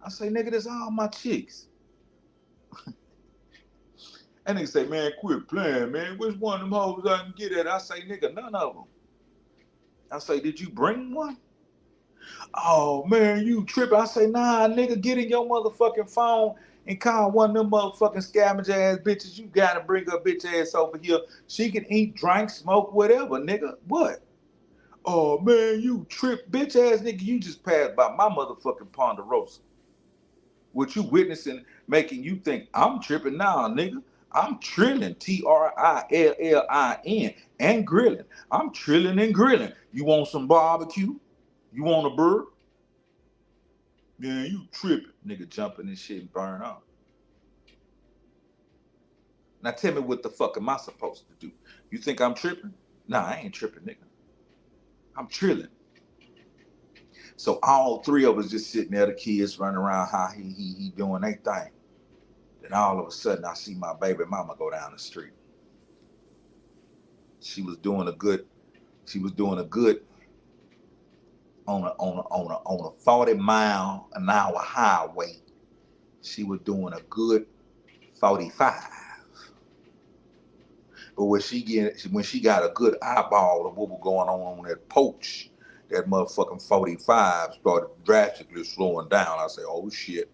Speaker 3: I say, nigga, this all my chicks. And nigga say, man, quit playing, man. Which one of them hoes I can get at? I say, nigga, none of them. I say, did you bring one? Oh, man, you tripping. I say, nah, nigga, get in your motherfucking phone and call one of them motherfucking scavenger ass bitches. You gotta bring her bitch ass over here. She can eat, drink, smoke, whatever, nigga. What? Oh, man, you trip, bitch ass nigga. You just passed by my motherfucking Ponderosa. What you witnessing making you think I'm tripping now, nigga. I'm trilling, TRILLIN, and grilling. I'm trilling and grilling. You want some barbecue? You want a bird? Yeah, you tripping. Nigga jumping and shit and burn up. Now tell me what the fuck am I supposed to do? You think I'm tripping? Nah, I ain't tripping, nigga. I'm trilling. So all 3 of us just sitting there, the kids running around, how he doing their thing. Then all of a sudden I see my baby mama go down the street. She was doing a good on a 40-mile-an-hour highway. She was doing a good 45. But when she got a good eyeball of what was going on that porch, that motherfucking 45 started drastically slowing down. I say, oh shit.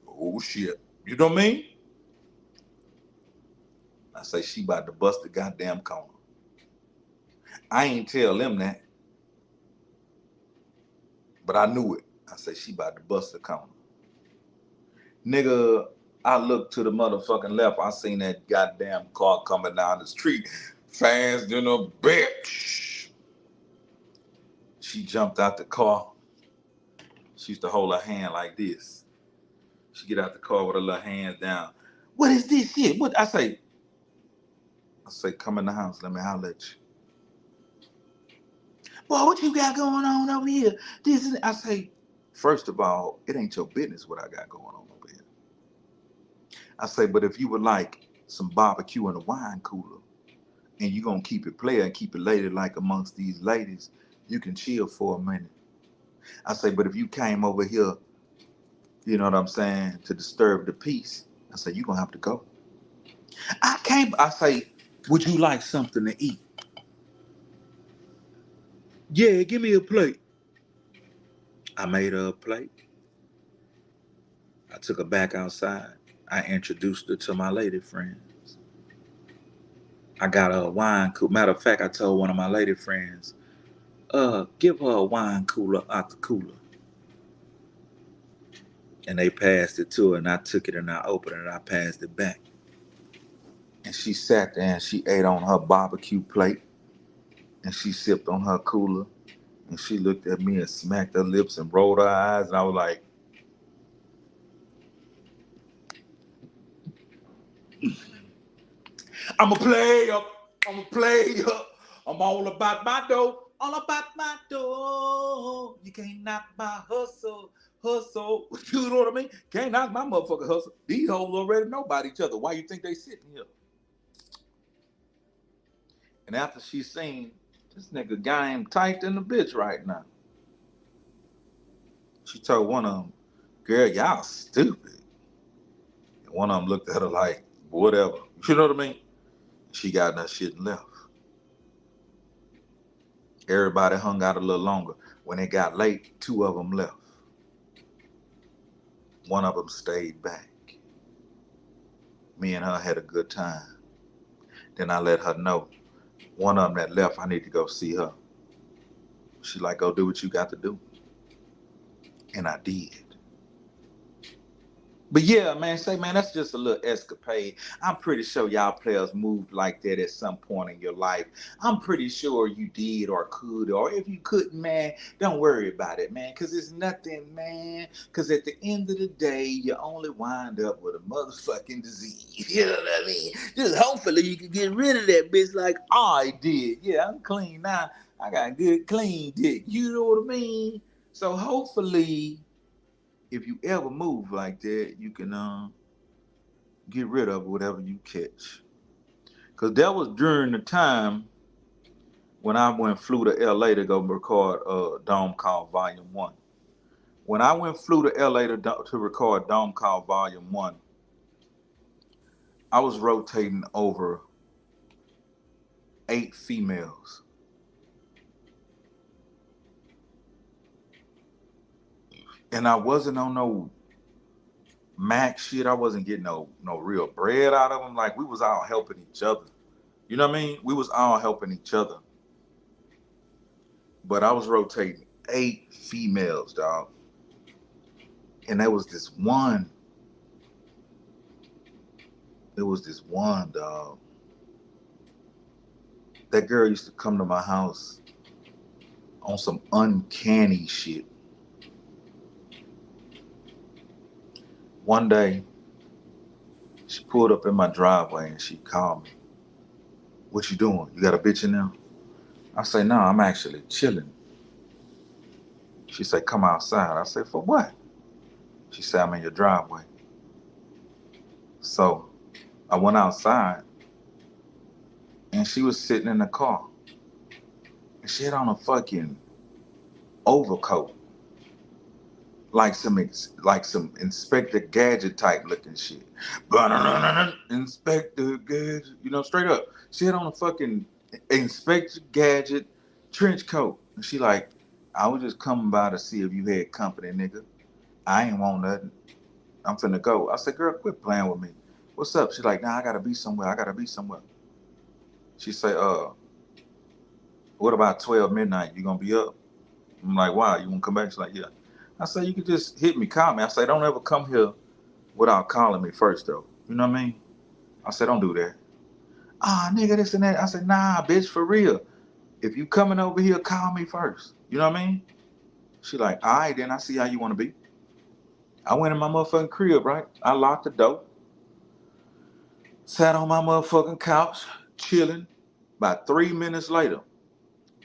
Speaker 3: Oh shit. You know what I mean? I say, she about to bust the goddamn corner. I ain't tell them that, but I knew it. I say, she about to bust the corner. Nigga, I looked to the motherfucking left. I seen that goddamn car coming down the street fast than a bitch. She jumped out the car. She used to hold her hand like this. She get out the car with her little hands down. What is this shit? What I say, come in the house. Let me holler at you. Boy, what you got going on over here? This and I say, first of all, it ain't your business what I got going on over here. I say, but if you would like some barbecue in a wine cooler, and you gonna keep it player and keep it ladylike amongst these ladies, you can chill for a minute. I say, but if you came over here, you know what I'm saying, to disturb the peace, I say, you're gonna have to go. I say, would you like something to eat? Yeah, give me a plate. I made her a plate. I took her back outside. I introduced her to my lady friends. I got her a wine cooler. Matter of fact, I told one of my lady friends, give her a wine cooler out the cooler. And they passed it to her, and I took it and I opened it and I passed it back. And she sat there and she ate on her barbecue plate, and she sipped on her cooler, and she looked at me and smacked her lips and rolled her eyes, and I was like, I'm a player. I'm all about my dough. All about my dough. You can't knock my hustle. You know what I mean? Can't knock my motherfucking hustle. These hoes already know about each other. Why you think they sitting here? And after she seen this nigga game tight in the bitch right now, she told one of them, girl, y'all stupid. And one of them looked at her like, whatever. You know what I mean? She got in her shit and left. Everybody hung out a little longer. When it got late, 2 of them left. One of them stayed back. Me and her had a good time. Then I let her know, one of them that left, I need to go see her. She like, go do what you got to do. And I did. But yeah, man, that's just a little escapade. I'm pretty sure y'all players moved like that at some point in your life. I'm pretty sure you did or could, or if you couldn't, man, don't worry about it, man, because it's nothing, man. Because at the end of the day, you only wind up with a motherfucking disease. You know what I mean? Just hopefully you can get rid of that bitch like I did. Yeah, I'm clean now. I got good, clean dick. You know what I mean? So hopefully, if you ever move like that, you can get rid of whatever you catch. Because that was during the time when I flew to LA to go record Dome Call Volume 1. When I flew to LA to record Dome Call Volume 1, I was rotating over 8 females. And I wasn't on no max shit. I wasn't getting no real bread out of them. Like, we was all helping each other. You know what I mean? We was all helping each other. But I was rotating 8 females, dog. And there was this one. Dog. That girl used to come to my house on some uncanny shit. One day, she pulled up in my driveway and she called me. What you doing? You got a bitch in there? I say, no, I'm actually chilling. She said, come outside. I said, for what? She said, I'm in your driveway. So I went outside and she was sitting in the car. And she had on a fucking overcoat. Like some Inspector Gadget type looking shit. Inspector Gadget, straight up. She had on a fucking Inspector Gadget trench coat. And she like, I was just coming by to see if you had company, nigga. I ain't want nothing. I'm finna go. I said, girl, quit playing with me. What's up? She like, nah, I gotta be somewhere. She say, what about 12 midnight? You gonna be up? I'm like, why? You wanna come back? She's like, yeah. I say, you could just hit me, call me. I say, don't ever come here without calling me first, though. You know what I mean? I said, don't do that. Nigga, this and that. I said, nah, bitch, for real. If you coming over here, call me first. You know what I mean? She like, all right, then I see how you want to be. I went in my motherfucking crib, right? I locked the door. Sat on my motherfucking couch, chilling. About 3 minutes later,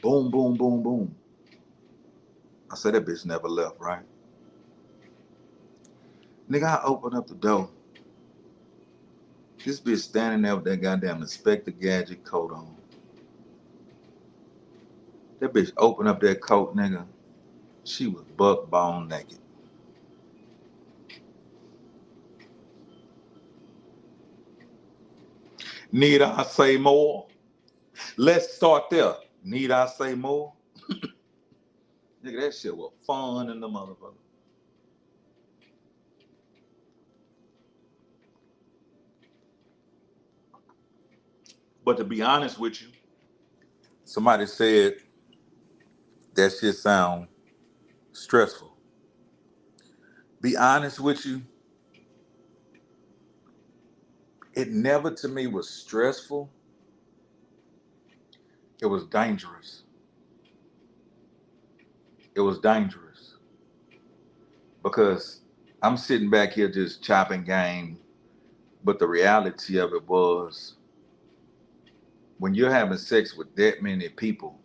Speaker 3: boom, boom, boom, boom. I said, that bitch never left, right? Nigga, I opened up the door. This bitch standing there with that goddamn Inspector Gadget coat on. That bitch opened up that coat, nigga. She was buck bone naked. Need I say more? Let's start there. Need I say more? Nigga, that shit was fun in the motherfucker. But to be honest with you, somebody said that shit sound stressful. Be honest with you, it never to me was stressful. It was dangerous. It was dangerous. Because I'm sitting back here just chopping game, but the reality of it was when you're having sex with that many people,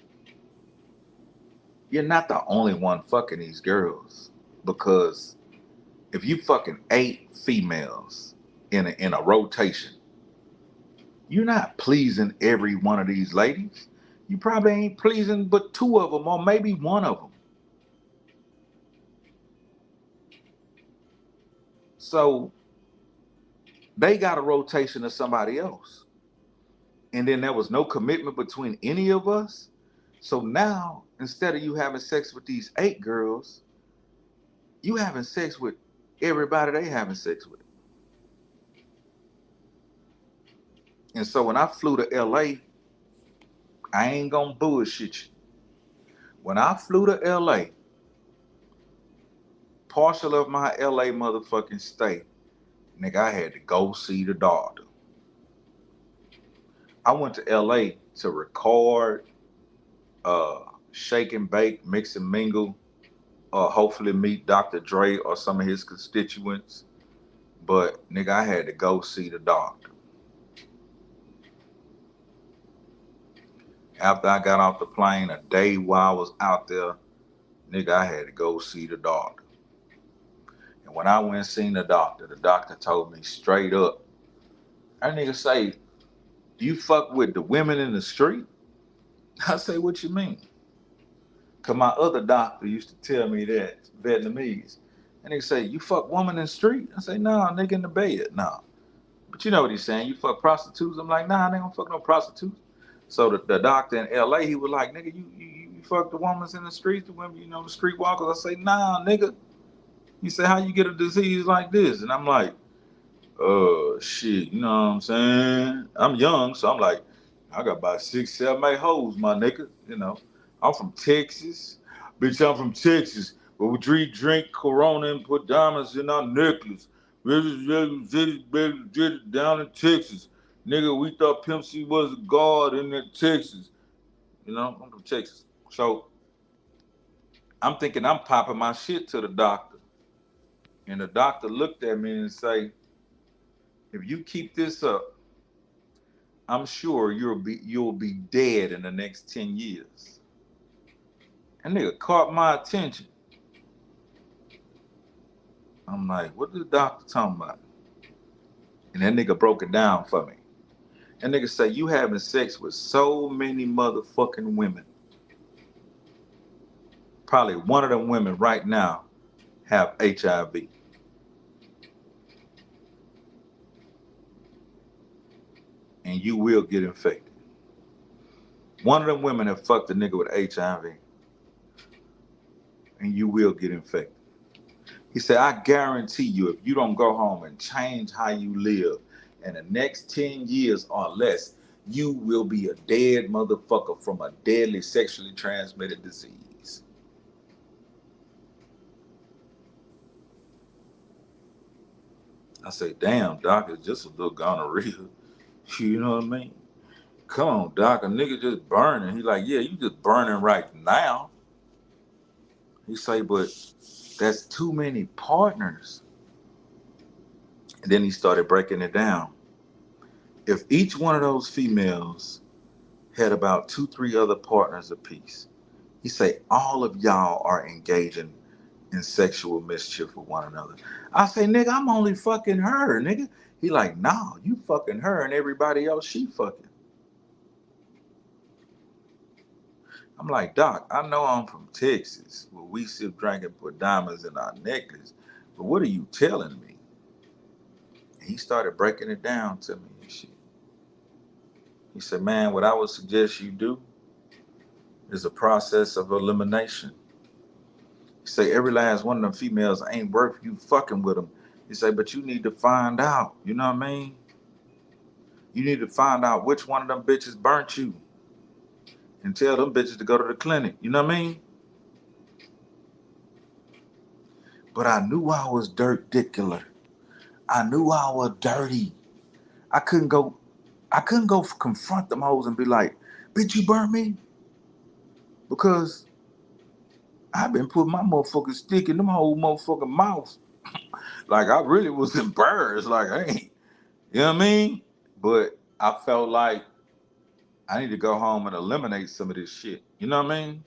Speaker 3: you're not the only one fucking these girls. Because if you fucking 8 females in a rotation, you're not pleasing every one of these ladies. You probably ain't pleasing but 2 of them or maybe 1 of them. So they got a rotation of somebody else. And then there was no commitment between any of us. So now, instead of you having sex with these 8 girls, you having sex with everybody they having sex with. And so when I flew to LA, I ain't gonna bullshit you. When I flew to LA, partial of my LA motherfucking stay, nigga, I had to go see the doctor. I went to LA to record, shake and bake, mix and mingle, hopefully meet Dr. Dre or some of his constituents. But nigga, I had to go see the doctor. After I got off the plane, a day while I was out there, nigga, I had to go see the doctor. And when I went and seen the doctor told me straight up, that nigga say, you fuck with the women in the street? I say, what you mean? Cause my other doctor used to tell me that, Vietnamese. And nigga say, you fuck woman in the street? I say, nah, nigga in the bed, nah. But you know what he's saying, you fuck prostitutes? I'm like, nah, I ain't gonna fuck no prostitutes. So the doctor in LA, he was like, nigga, you fuck the women in the streets, the women, the street walkers? I say, nah, nigga. He said, how you get a disease like this? And I'm like, shit, you know what I'm saying? I'm young, so I'm like, I got about 6, 7, 8 hoes, my nigga. I'm from Texas. Bitch, I'm from Texas. But we drink Corona and put diamonds in our necklace. Down in Texas. Nigga, we thought Pimp C was a god in Texas. I'm from Texas. So I'm thinking I'm popping my shit to the doctor. And the doctor looked at me and say, if you keep this up, I'm sure you'll be dead in the next 10 years. And nigga caught my attention. I'm like, what is the doctor talking about? And that nigga broke it down for me. And niggas say you having sex with so many motherfucking women. Probably one of them women right now have HIV. And you will get infected. One of them women have fucked a nigga with HIV. And you will get infected. He said, I guarantee you, if you don't go home and change how you live in the next 10 years or less, you will be a dead motherfucker from a deadly sexually transmitted disease. I say, damn, doc, it's just a little gonorrhea. You know what I mean? Come on, doc, a nigga just burning. He like, yeah, you just burning right now. He say, but that's too many partners. And then he started breaking it down. If each one of those females had about 2-3 other partners apiece, he say all of y'all are engaging in sexual mischief with one another. I say, nigga, I'm only fucking her, nigga. He like, nah, you fucking her and everybody else she fucking. I'm like, doc, I know I'm from Texas, where we sip drinking put diamonds in our necklace, but what are you telling me? And he started breaking it down to me and shit. He said, man, what I would suggest you do is a process of elimination. He say every last one of them females ain't worth you fucking with them. He say, but you need to find out, you know what I mean? You need to find out which one of them bitches burnt you and tell them bitches to go to the clinic, you know what I mean? But I knew I was dirt-dicular. I knew I was dirty. I couldn't go confront them hoes and be like, bitch, you burnt me? Because I've been putting my motherfucking stick in them whole motherfucking mouths. Like I really was embarrassed. Like, hey, you know what I mean? But I felt like I need to go home and eliminate some of this shit. You know what I mean?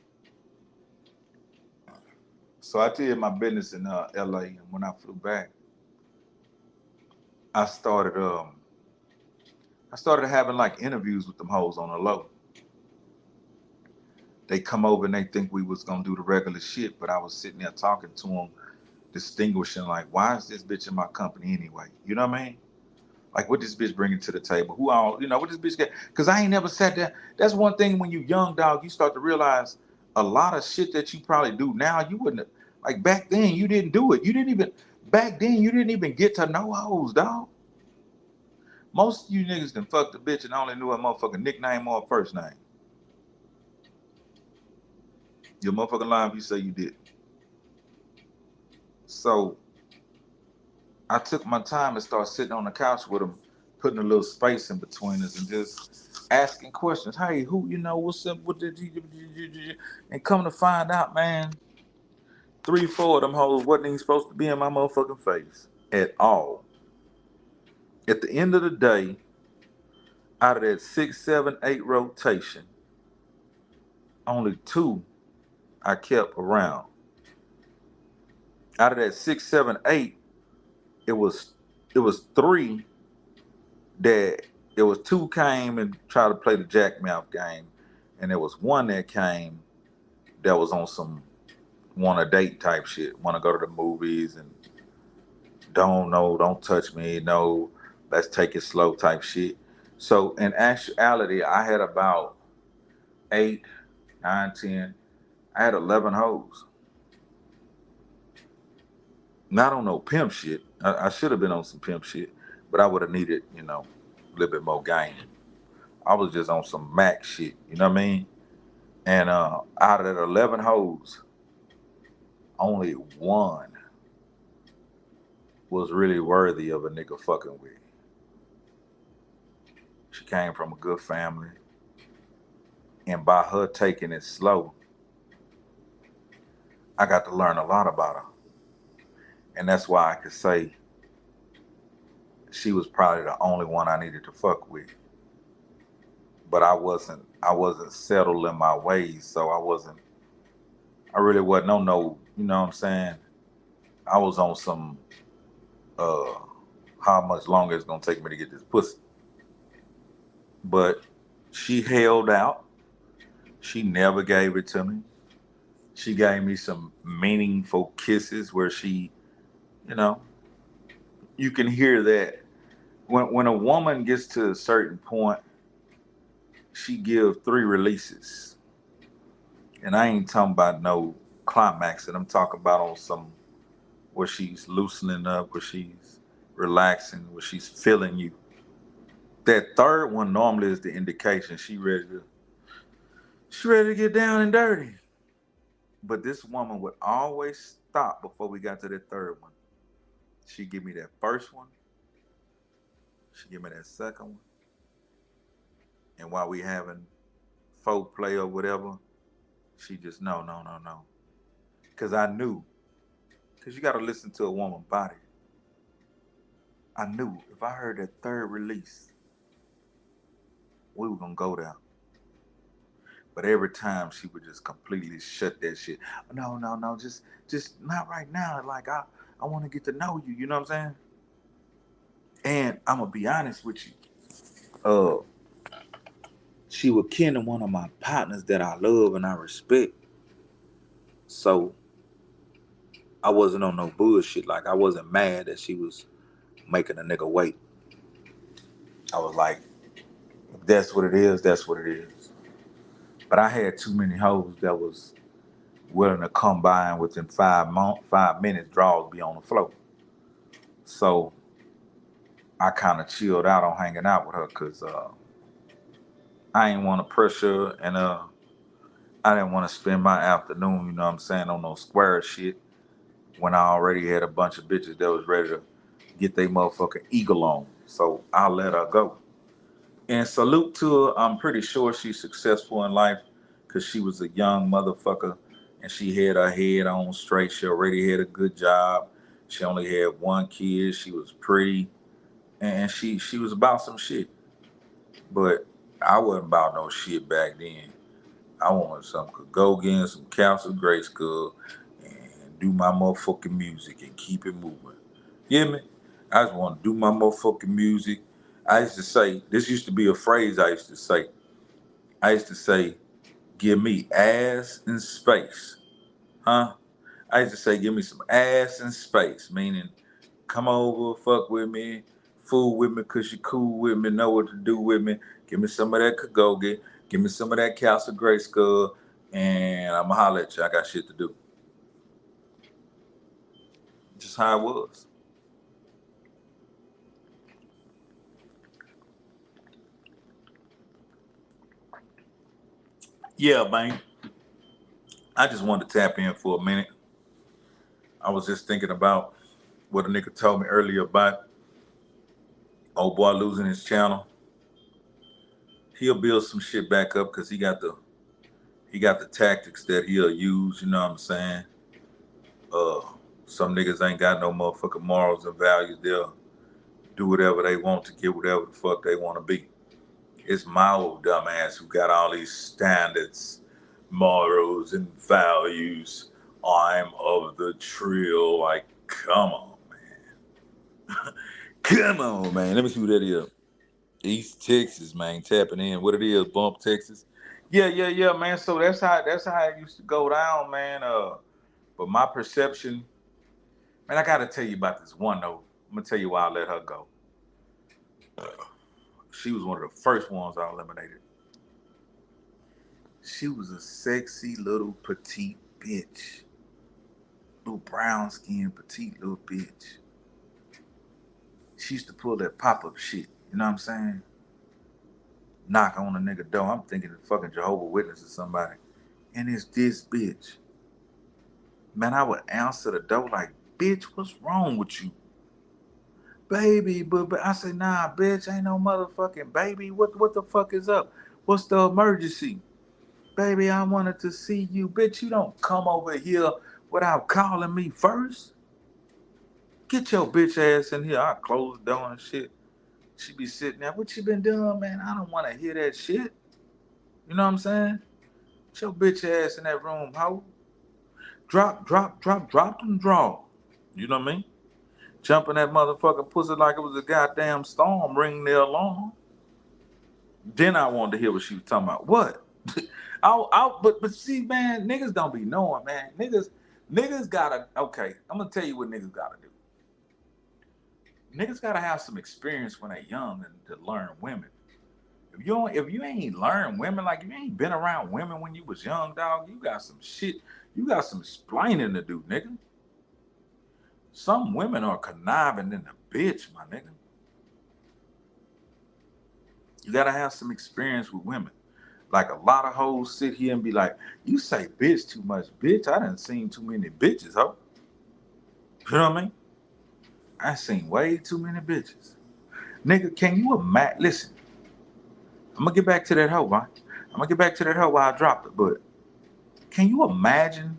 Speaker 3: So I did my business in LA, and when I flew back, I started having like interviews with them hoes on the low. They come over and they think we was gonna do the regular shit, but I was sitting there talking to them, distinguishing like, why is this bitch in my company anyway? You know what I mean? Like, what this bitch bringing to the table? Who all, you know, what this bitch get? Because I ain't never sat there. That's one thing when you young, dog, you start to realize a lot of shit that you probably do now, you wouldn't, like back then, you didn't do it. Back then, you didn't even get to know hoes, dog. Most of you niggas done fucked a bitch and only knew her motherfucking nickname or her first name. Your motherfucking line if you say you did. So I took my time and started sitting on the couch with him, putting a little space in between us and just asking questions. Hey, who, you know, what's up? What did you, and come to find out, man, 3-4 of them hoes wasn't even supposed to be in my motherfucking face at all. At the end of the day, out of that 6, 7, 8 rotation, only 2 I kept around. Out of that 6, 7, 8, it was 3 that it was 2 came and tried to play the jackmouth game, and there was 1 that came that was on some want to date type shit, want to go to the movies and don't touch me, no, let's take it slow type shit. So in actuality, I had about 8, 9, 10. I had 11 hoes. Not on no pimp shit. I should have been on some pimp shit, but I would have needed, you know, a little bit more game. I was just on some Mac shit, you know what I mean? And out of that 11 hoes, only 1 was really worthy of a nigga fucking with. She came from a good family. And by her taking it slow, I got to learn a lot about her. And that's why I could say she was probably the only one I needed to fuck with. But I wasn't settled in my ways, so I really wasn't on no, you know what I'm saying? I was on some how much longer it's gonna take me to get this pussy. but she held out. She never gave it to me. She gave me some meaningful kisses where she, you know, you can hear that when a woman gets to a certain point, she gives 3 releases. And I ain't talking about no climax, and I'm talking about on some where she's loosening up, where she's relaxing, where she's feeling you. That third one normally is the indication she ready to get down and dirty. But this woman would always stop before we got to that third one. She'd give me that first one, she'd give me that second one, and while we having folk play or whatever, she just no, no, no, no. Cause I knew, cause you gotta listen to a woman's body. I knew if I heard that third release, we were gonna go there. But every time she would just completely shut that shit. No, no, no, just not right now. Like I want to get to know you. You know what I'm saying? And I'm gonna be honest with you. Uh, she was kin to one of my partners that I love and I respect. So I wasn't on no bullshit. Like I wasn't mad that she was making a nigga wait. I was like, if that's what it is, that's what it is. But I had too many hoes that was willing to come by and within 5 minutes draws be on the floor. So I kind of chilled out on hanging out with her because I ain't want to pressure and I didn't want to spend my afternoon, you know what I'm saying, on no square shit when I already had a bunch of bitches that was ready to get their motherfucking eagle on. So I let her go. And salute to her. I'm pretty sure she's successful in life because she was a young motherfucker and she had her head on straight. She already had a good job. She only had 1 kid. She was pretty. And she was about some shit. But I wasn't about no shit back then. I wanted some Kagogan, some Council Grey School, and do my motherfucking music and keep it moving. You hear me? I just want to do my motherfucking music. I used to say, this used to be a phrase I used to say. I used to say, give me ass and space. Huh? I used to say, give me some ass and space, meaning come over, fuck with me, fool with me because you cool with me, know what to do with me. Give me some of that Kagogi, give me some of that Castle Gray Skull, and I'ma holler at you. I got shit to do. Just how it was. Yeah, man. I just wanted to tap in for a minute. I was just thinking about what a nigga told me earlier about old boy losing his channel. He'll build some shit back up because he got the tactics that he'll use, you know what I'm saying? Uh some niggas ain't got no motherfucking morals and values. They'll do whatever they want to get whatever the fuck they want to be. It's my old dumbass who got all these standards, morals, and values. I'm of the trill. Like, come on, man. Come on, man. Let me see who that is. East Texas, man, tapping in. What it is, Bump, Texas. Yeah, man. So that's how it used to go down, man. But my perception, man, I gotta tell you about this one though. I'm gonna tell you why I let her go. She was one of the first ones I eliminated. She was a sexy little petite bitch. Little brown skinned petite little bitch. She used to pull that pop-up shit, you know what I'm saying? Knock on a nigga door. I'm thinking of fucking Jehovah's Witness or somebody. And it's this bitch. Man, I would answer the door like, bitch, what's wrong with you? Baby, but I say, nah, bitch, ain't no motherfucking baby. What the fuck is up? What's the emergency? Baby, I wanted to see you. Bitch, you don't come over here without calling me first. Get your bitch ass in here. I close the door and shit. She be sitting there. What you been doing, man? I don't want to hear that shit. You know what I'm saying? Get your bitch ass in that room, hoe. Drop them draw. You know what I mean? Jumping that motherfucking pussy like it was a goddamn storm, ring the alarm. Then I wanted to hear what she was talking about. What? But see, man, niggas don't be knowing, man. Niggas gotta, okay, I'm gonna tell you what niggas gotta do. Niggas gotta have some experience when they're young and to learn women. If you ain't learned women, like if you ain't been around women when you was young, dog, you got some shit, you got some explaining to do, nigga. Some women are conniving in the bitch, my nigga. You gotta have some experience with women. Like a lot of hoes sit here and be like, you say bitch too much, bitch. I done seen too many bitches, ho. You know what I mean? I seen way too many bitches. Nigga, can you imagine? Listen, I'm gonna get back to that hoe, right? I'm gonna get back to that hoe while I dropped it, but can you imagine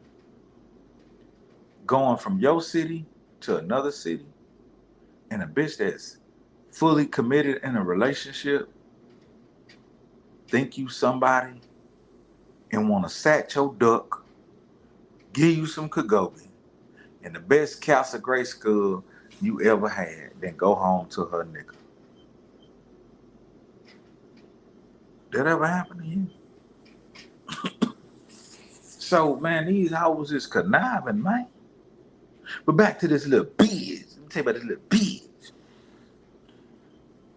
Speaker 3: going from your city to another city and a bitch that's fully committed in a relationship think you somebody and want to sat your duck, give you some Kagobi, and the best Casa Gray skull you ever had, then go home to her nigga. That ever happen to you? So, man, these hoes is conniving, man. But back to this little bitch. Let me tell you about this little bitch.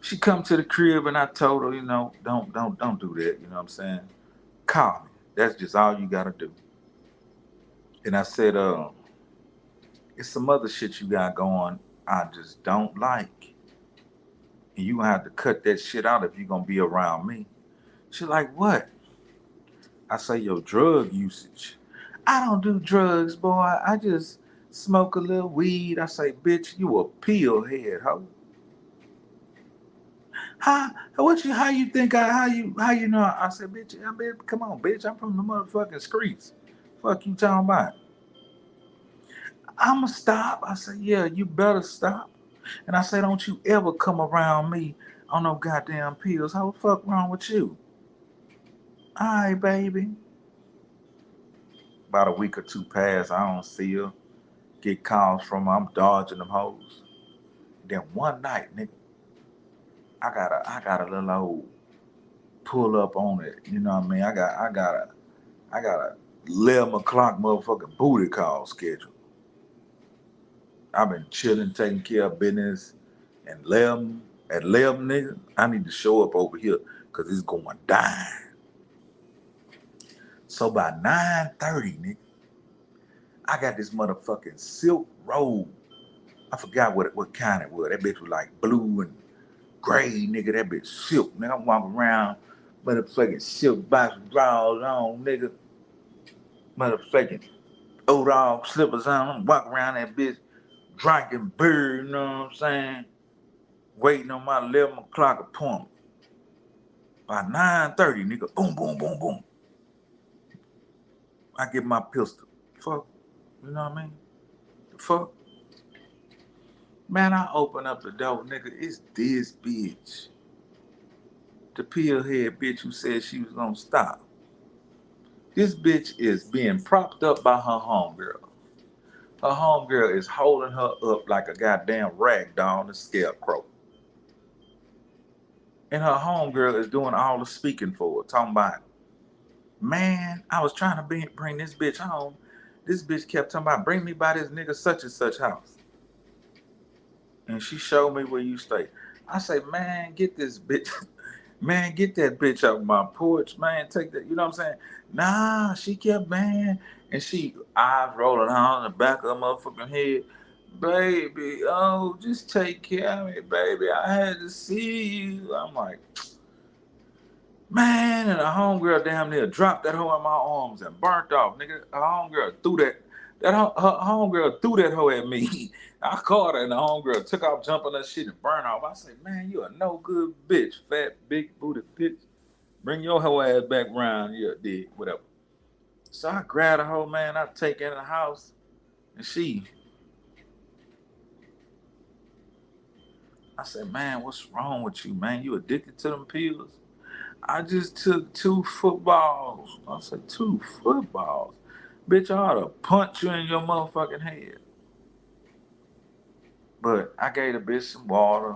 Speaker 3: She come to the crib and I told her, you know, don't do that. You know what I'm saying? Call me. That's just all you gotta do. And I said, it's some other shit you got going I just don't like. And you gonna have to cut that shit out if you gonna be around me. She like, what? I say, your drug usage. I don't do drugs, boy. I just smoke a little weed. I say, bitch, you a pill head, ho. How you think how you know? I said, bitch, come on, bitch. I'm from the motherfucking streets. Fuck you talking about? I'ma stop. I said, yeah, you better stop. And I said, don't you ever come around me on no goddamn pills. How the fuck wrong with you? All right, baby. About a week or two pass, I don't see her. Get calls from her. I'm dodging them hoes. Then one night, nigga, I got a little old pull up on it. You know what I mean? I got a 11 o'clock motherfucking booty call schedule. I've been chilling, taking care of business, and 11 at 11, nigga, I need to show up over here because it's going down. So by 9:30, nigga, I got this motherfucking silk robe. I forgot what kind it was. That bitch was like blue and gray, nigga. That bitch silk. Nigga, I'm walking around, motherfucking silk box drawers on, nigga. Motherfucking old dog slippers on. I'm walking around that bitch drinking beer, you know what I'm saying? Waiting on my 11 o'clock appointment. By 9:30, nigga, boom, boom, boom, boom. I get my pistol. Fuck. You know what I mean? The fuck? Man, I open up the door, nigga. It's this bitch. The pillhead bitch who said she was gonna stop. This bitch is being propped up by her homegirl. Her homegirl is holding her up like a goddamn rag doll on a scarecrow. And her homegirl is doing all the speaking for her, talking about, man, I was trying to bring this bitch home. This bitch kept talking about, bring me by this nigga such and such house. And she showed me where you stay. I say, man, get this bitch. Man, get that bitch off my porch, man. Take that, you know what I'm saying? Nah, she kept, man. And she eyes rolling on the back of her motherfucking head. Baby, oh, just take care of me, baby. I had to see you. I'm like, man, and a homegirl damn near dropped that hoe in my arms and burnt off, nigga. A homegirl threw her homegirl threw that hoe at me. I caught her and the homegirl took off jumping that shit and burned off. I said, man, you a no good bitch, fat, big booty bitch. Bring your hoe ass back round here, dig, whatever. So I grabbed the hoe, man, I take her in the house, and I said, man, what's wrong with you, man? You addicted to them pills? I just took 2 footballs. I said, 2 footballs? Bitch, I ought to punch you in your motherfucking head. But I gave the bitch some water,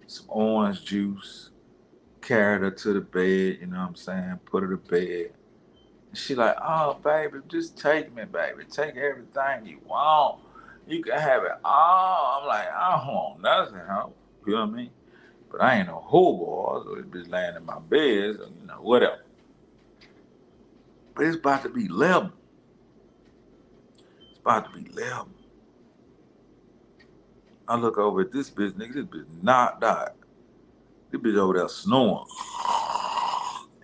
Speaker 3: some orange juice, Carried her to the bed, you know what I'm saying? Put her to bed. And she like, oh, baby, just take me, baby. Take everything you want. You can have it all. I'm like, I don't want nothing, huh? You know what I mean? But I ain't no hobo, so this bitch laying in my bed, so, you know, whatever. But it's about to be 11. It's about to be 11. I look over at this bitch, nigga, this bitch knocked out. This bitch over there snoring.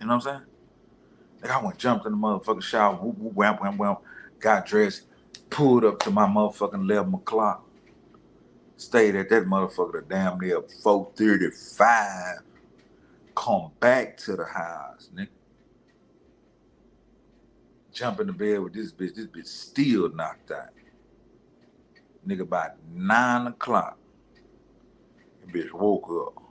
Speaker 3: You know what I'm saying? Like I went, jumped in the motherfucking shower, whoop, whoop, wham, wham, wham, got dressed, pulled up to my motherfucking 11 o'clock, stayed at that motherfucker to damn near 4:35, come back to the house, nigga. Jump in the bed with this bitch still knocked out. Nigga, about 9 o'clock, that bitch woke up.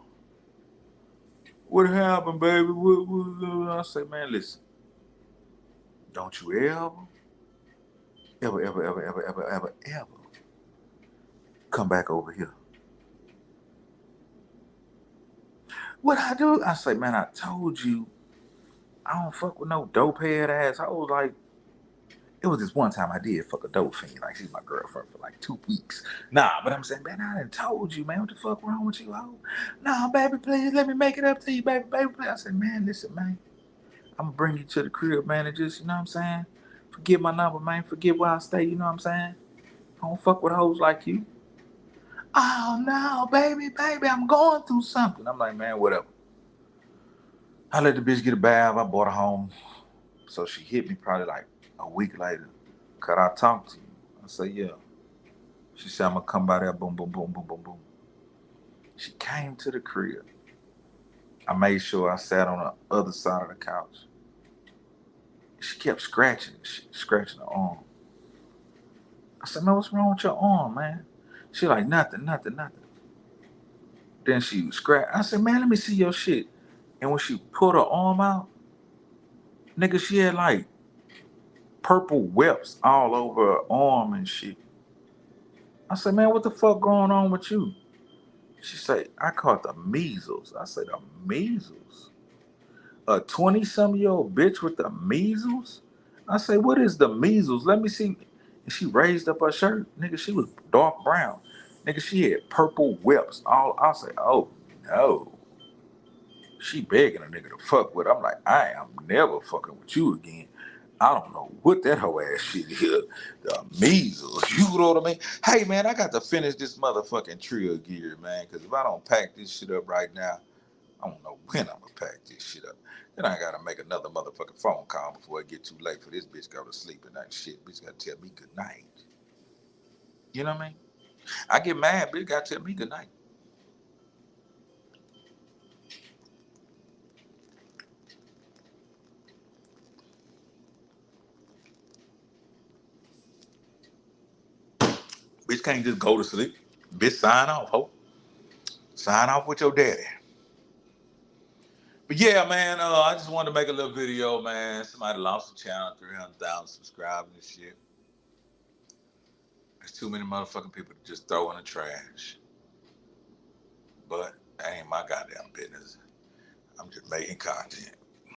Speaker 3: What happened, baby? What? I say, man, listen, don't you ever come back over here. What I do? I say, man, I told you I don't fuck with no dope head ass. I was like, it was this one time I did fuck a dope fiend. Like, she's my girlfriend for like 2 weeks. Nah, but I'm saying, man, I done told you, man, what the fuck wrong with you, ho? Nah, baby, please let me make it up to you, baby, please. I said, man, listen, man, I'm gonna bring you to the crib, man, and just, you know what I'm saying? Forget my number, man. Forget where I stay, you know what I'm saying? I don't fuck with hoes like you. Oh, no, baby, I'm going through something. I'm like, man, whatever. I let the bitch get a bath. I brought her home. So she hit me probably like a week later. Could I talk to you? I said, yeah. She said, I'm going to come by there. Boom, boom, boom, boom, boom, boom. She came to the crib. I made sure I sat on the other side of the couch. She kept scratching her arm. I said, man, what's wrong with your arm, man? She like, nothing. Then she scratched. I said, man, let me see your shit. And when she put her arm out, nigga, she had like purple whelps all over her arm and shit. I said, man, what the fuck going on with you? She said, I caught the measles. I said, the measles? A 20-some-year-old bitch with the measles? I said, what is the measles? Let me see. And she raised up her shirt. Nigga, she was dark brown. Nigga, she had purple whelps. I said, oh, no. She begging a nigga to fuck with. I'm like, I am never fucking with you again. I don't know what that hoe ass shit is. The measles. You know what I mean? Hey, man, I got to finish this motherfucking trio gear, man, because if I don't pack this shit up right now, I don't know when I'm going to pack this shit up. Then I got to make another motherfucking phone call before it get too late for this bitch to go to sleep and that shit. Bitch got to tell me good night. You know what I mean? I get mad, bitch got to tell me good night. Bitch can't just go to sleep. Bitch, sign off, ho. Sign off with your daddy. But yeah, man, I just wanted to make a little video, man. Somebody lost the channel, 300,000 subscribers and shit. There's too many motherfucking people to just throw in the trash. But that ain't my goddamn business. I'm just making content.